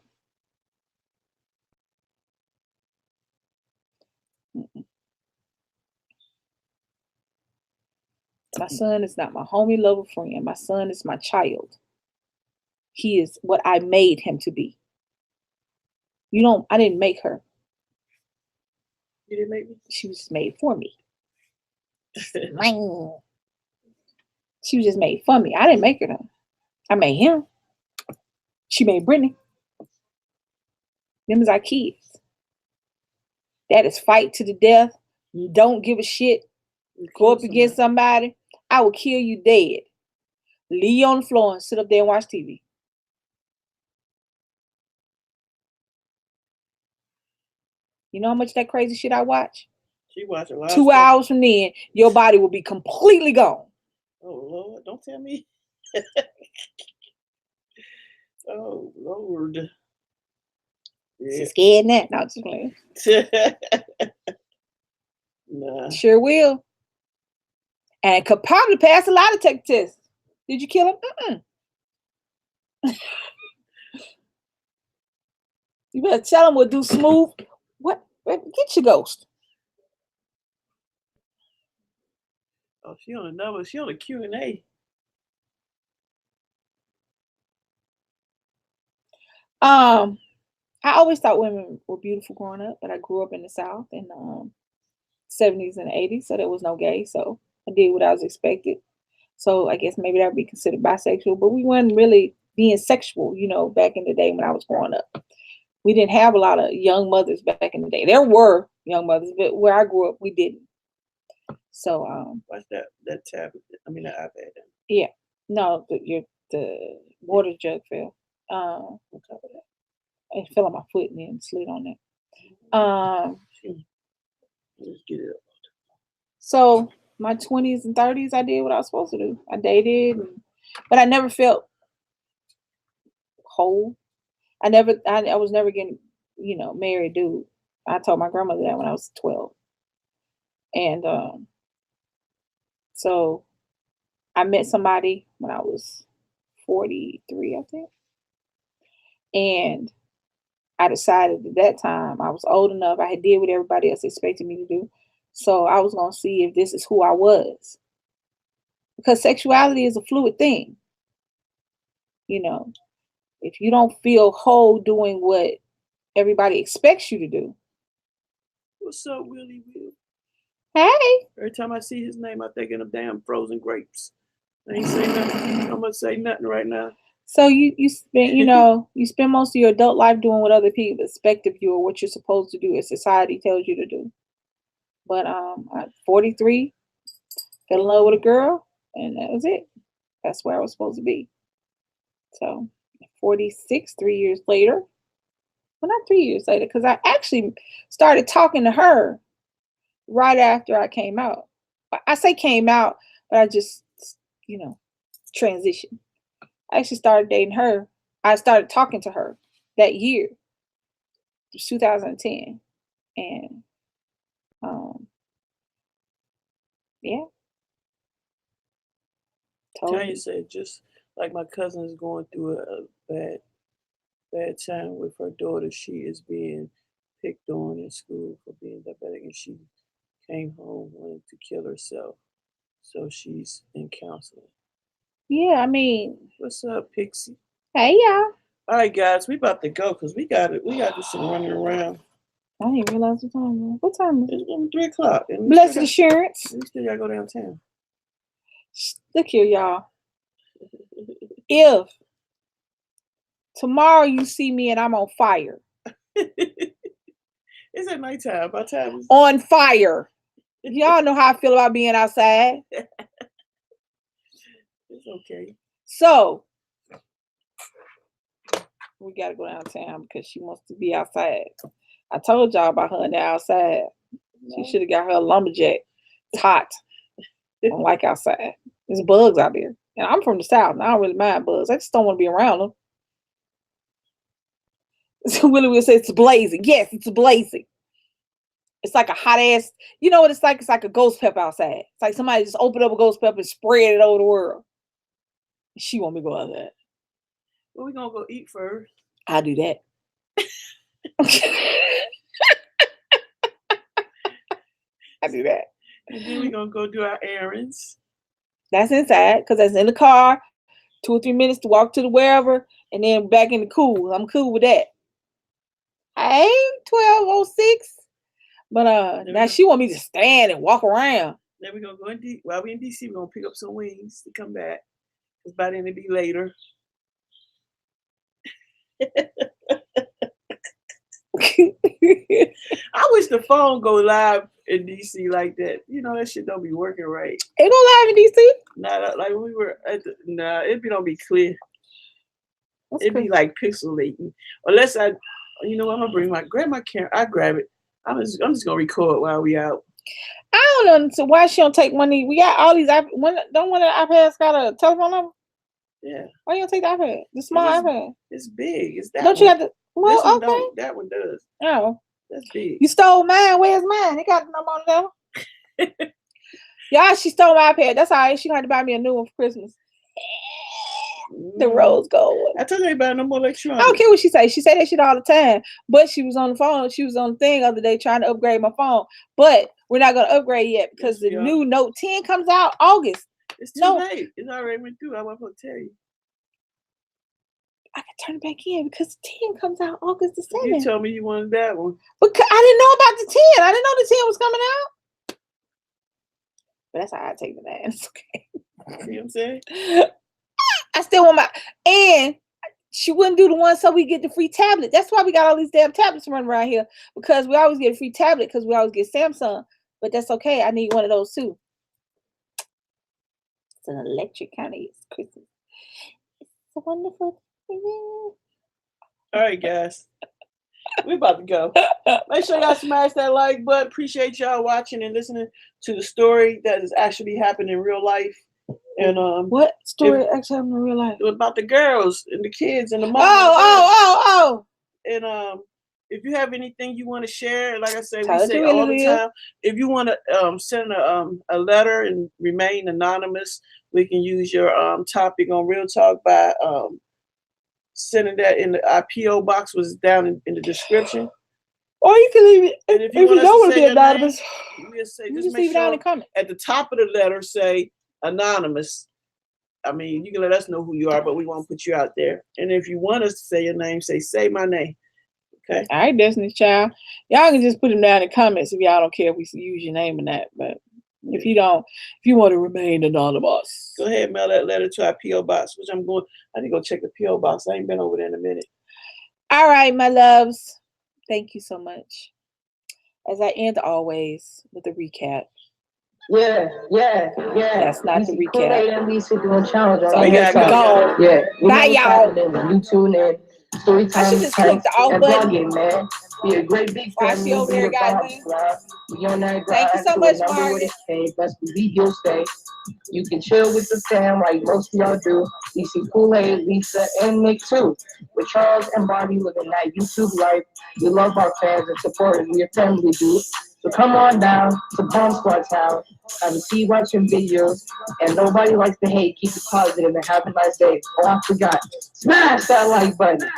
My son is not my homie, lover, friend. My son is my child. He is what I made him to be. I didn't make her. You didn't make me? She was made for me. She was just made for me. I didn't make her though. I made him. She made Brittany. Them is our kids. That is fight to the death. You don't give a shit. Go up against somebody. I will kill you dead. Leave you on the floor and sit up there and watch TV. You know how much that crazy shit I watch? She watched a lot. 2 hours from then, your body will be completely gone. Oh Lord, don't tell me. Oh Lord. Yeah. She's scared now. No, just playing. Nah. Sure will. And could probably pass a lie detector test. Did you kill him? You better tell him we'll do smooth. What? Get your ghost. Oh, she on a Q&A. I always thought women were beautiful growing up, but I grew up in the South in the 70s and 80s, so there was no gay, so I did what I was expected. So I guess maybe that would be considered bisexual, but we weren't really being sexual, back in the day when I was growing up. We didn't have a lot of young mothers back in the day. There were young mothers, but where I grew up, we didn't. So Watch that tablet. I mean, the iPad. Then. yeah, no, the water jug fell. On top of that. It fell on my foot and then slid on it. Let's get it up. So my 20s and 30s, I did what I was supposed to do. I dated, but I never felt whole. I was never getting, married, dude. I told my grandmother that when I was 12. And so I met somebody when I was 43, I think. And I decided at that time I was old enough. I had did what everybody else expected me to do. So I was going to see if this is who I was. Because sexuality is a fluid thing. If you don't feel whole doing what everybody expects you to do. What's up, Willie Will? Hey. Every time I see his name, I think of damn frozen grapes. I ain't saying nothing. I'm gonna say nothing right now. So you spend, you spend most of your adult life doing what other people expect of you or what you're supposed to do as society tells you to do. But at 43, fell in love with a girl, and that was it. That's where I was supposed to be. So 46, 3 years later. Well, not 3 years later, because I actually started talking to her right after I came out. I say came out, but I just, transitioned. I actually started dating her. I started talking to her that year, 2010. And, yeah. Tanya said, just like my cousin is going through a bad time with her daughter, she is being picked on in school for being diabetic, and she came home wanting to kill herself. So she's in counseling. Yeah, I mean. What's up, Pixie? Hey, y'all. All right, guys, we about to go because we got to do some running around. I didn't realize the time. What time is it? It's 3 o'clock. Blessed assurance. We still got to go downtown. Look here, y'all. If tomorrow you see me and I'm on fire. It's at nighttime. By time on fire. Y'all know how I feel about being outside. It's okay. So we gotta go downtown because she wants to be outside. I told y'all about her and the outside. She should have got her a lumberjack. It's hot. I don't like outside. There's bugs out there. And I'm from the South, and I don't really mind bugs. I just don't want to be around them. So Willie will say it's blazing. Yes, it's blazing. It's like a hot ass, you know what it's like? It's like a ghost pepper outside. It's like somebody just opened up a ghost pepper and spread it over the world. She want me to go outside. Well, we're going to go eat first. I'll do that. I do that. And then we're going to go do our errands. That's inside, because that's in the car. 2 or 3 minutes to walk to the wherever, and then back in the cool. I'm cool with that. Hey, 12:06. But now she want me to stand and walk around. Then we're going to go while we're in DC, we're going to pick up some wings to come back. Because by then it'll be later. I wish the phone go live in DC like that. You know, that shit don't be working right. It go live in DC? Nah, like when we were at it don't be clear. It'd be like pixelating. Unless I'm gonna grab my camera. I grab it. I'm just gonna record while we out. I don't know. So why she don't take money? We got all these. Don't one of the iPads got a telephone number? Yeah. Why you don't take the iPad? The small iPad. It's big. It's that. Don't you got the? Well, okay. That one does. Oh, that's big. You stole mine. Where's mine? It got the number on there. Yeah, she stole my iPad. That's all right. She gonna have to buy me a new one for Christmas. The rose gold. I told you about no more electronics. I don't care what she say. She say that shit all the time. But she was on the phone. She was on the thing the other day trying to upgrade my phone. But we're not gonna upgrade yet because the new Note 10 comes out August. It's too late. It's already went through. I wasn't gonna tell you. I can turn it back in because the 10 comes out August the 7th. You told me you wanted that one. Because I didn't know about the 10. I didn't know the 10 was coming out. But that's how I take the 9. It's okay. You know what I'm saying? I still want my, and she wouldn't do the one so we get the free tablet. That's why we got all these damn tablets running around here, because we always get a free tablet because we always get Samsung. but that's okay. I need one of those too. It's an electric kind of Christmas. It's a wonderful thing. All right, guys. We about to go. Make sure y'all smash that like button. Appreciate y'all watching and listening to the story that is actually happening in real life. And what story actually happened in real life? About the girls and the kids and the mom. Oh. And if you have anything you want to share, like I say, Tell we us say really all the real. time, if you want to send a letter and remain anonymous, we can use your topic on Real Talk by sending that in our P.O. box was down in the description. Or you can leave it if you don't want to be anonymous. We'll say you just leave make it down in sure the comments. at the top of the letter say anonymous. I mean, you can let us know who you are, but we won't put you out there. And if you want us to say your name, say my name. Okay. All right, Destiny's Child. Y'all can just put them down in the comments if y'all don't care if we use your name or not. But if you don't, if you want to remain anonymous, go ahead and mail that letter to our P.O. box, which I need to go check the P.O. box. I ain't been over there in a minute. All right, my loves. Thank you so much. As I end always with a recap. Yeah. That's not the recap. KOOLAIDANDLISA doing challenge on So we gotta go. Yeah. Bye, y'all. You tune in. Story I should time, just click the off and button. blogging, man. Be a great big Why family. she over there, guys? We on that Thank you grind so to much, a number Margaret. with a K. Best believe you'll stay. You can chill with the fam like most of y'all do. DC Kool-Aid, Lisa, and Nick too. With Charles and Bonnie living that YouTube life. We love our fans and supporters. We a family, dude. So come on down to Bomb Squad's house. Have a seat watching videos. And nobody likes to hate. Keep it positive and have a nice day. Oh, I forgot. Smash that like button.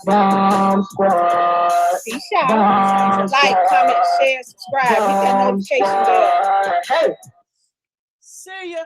Bomb Squad. Peace out. Like, comment, share, subscribe. Hit that notification bell. Hey. See ya.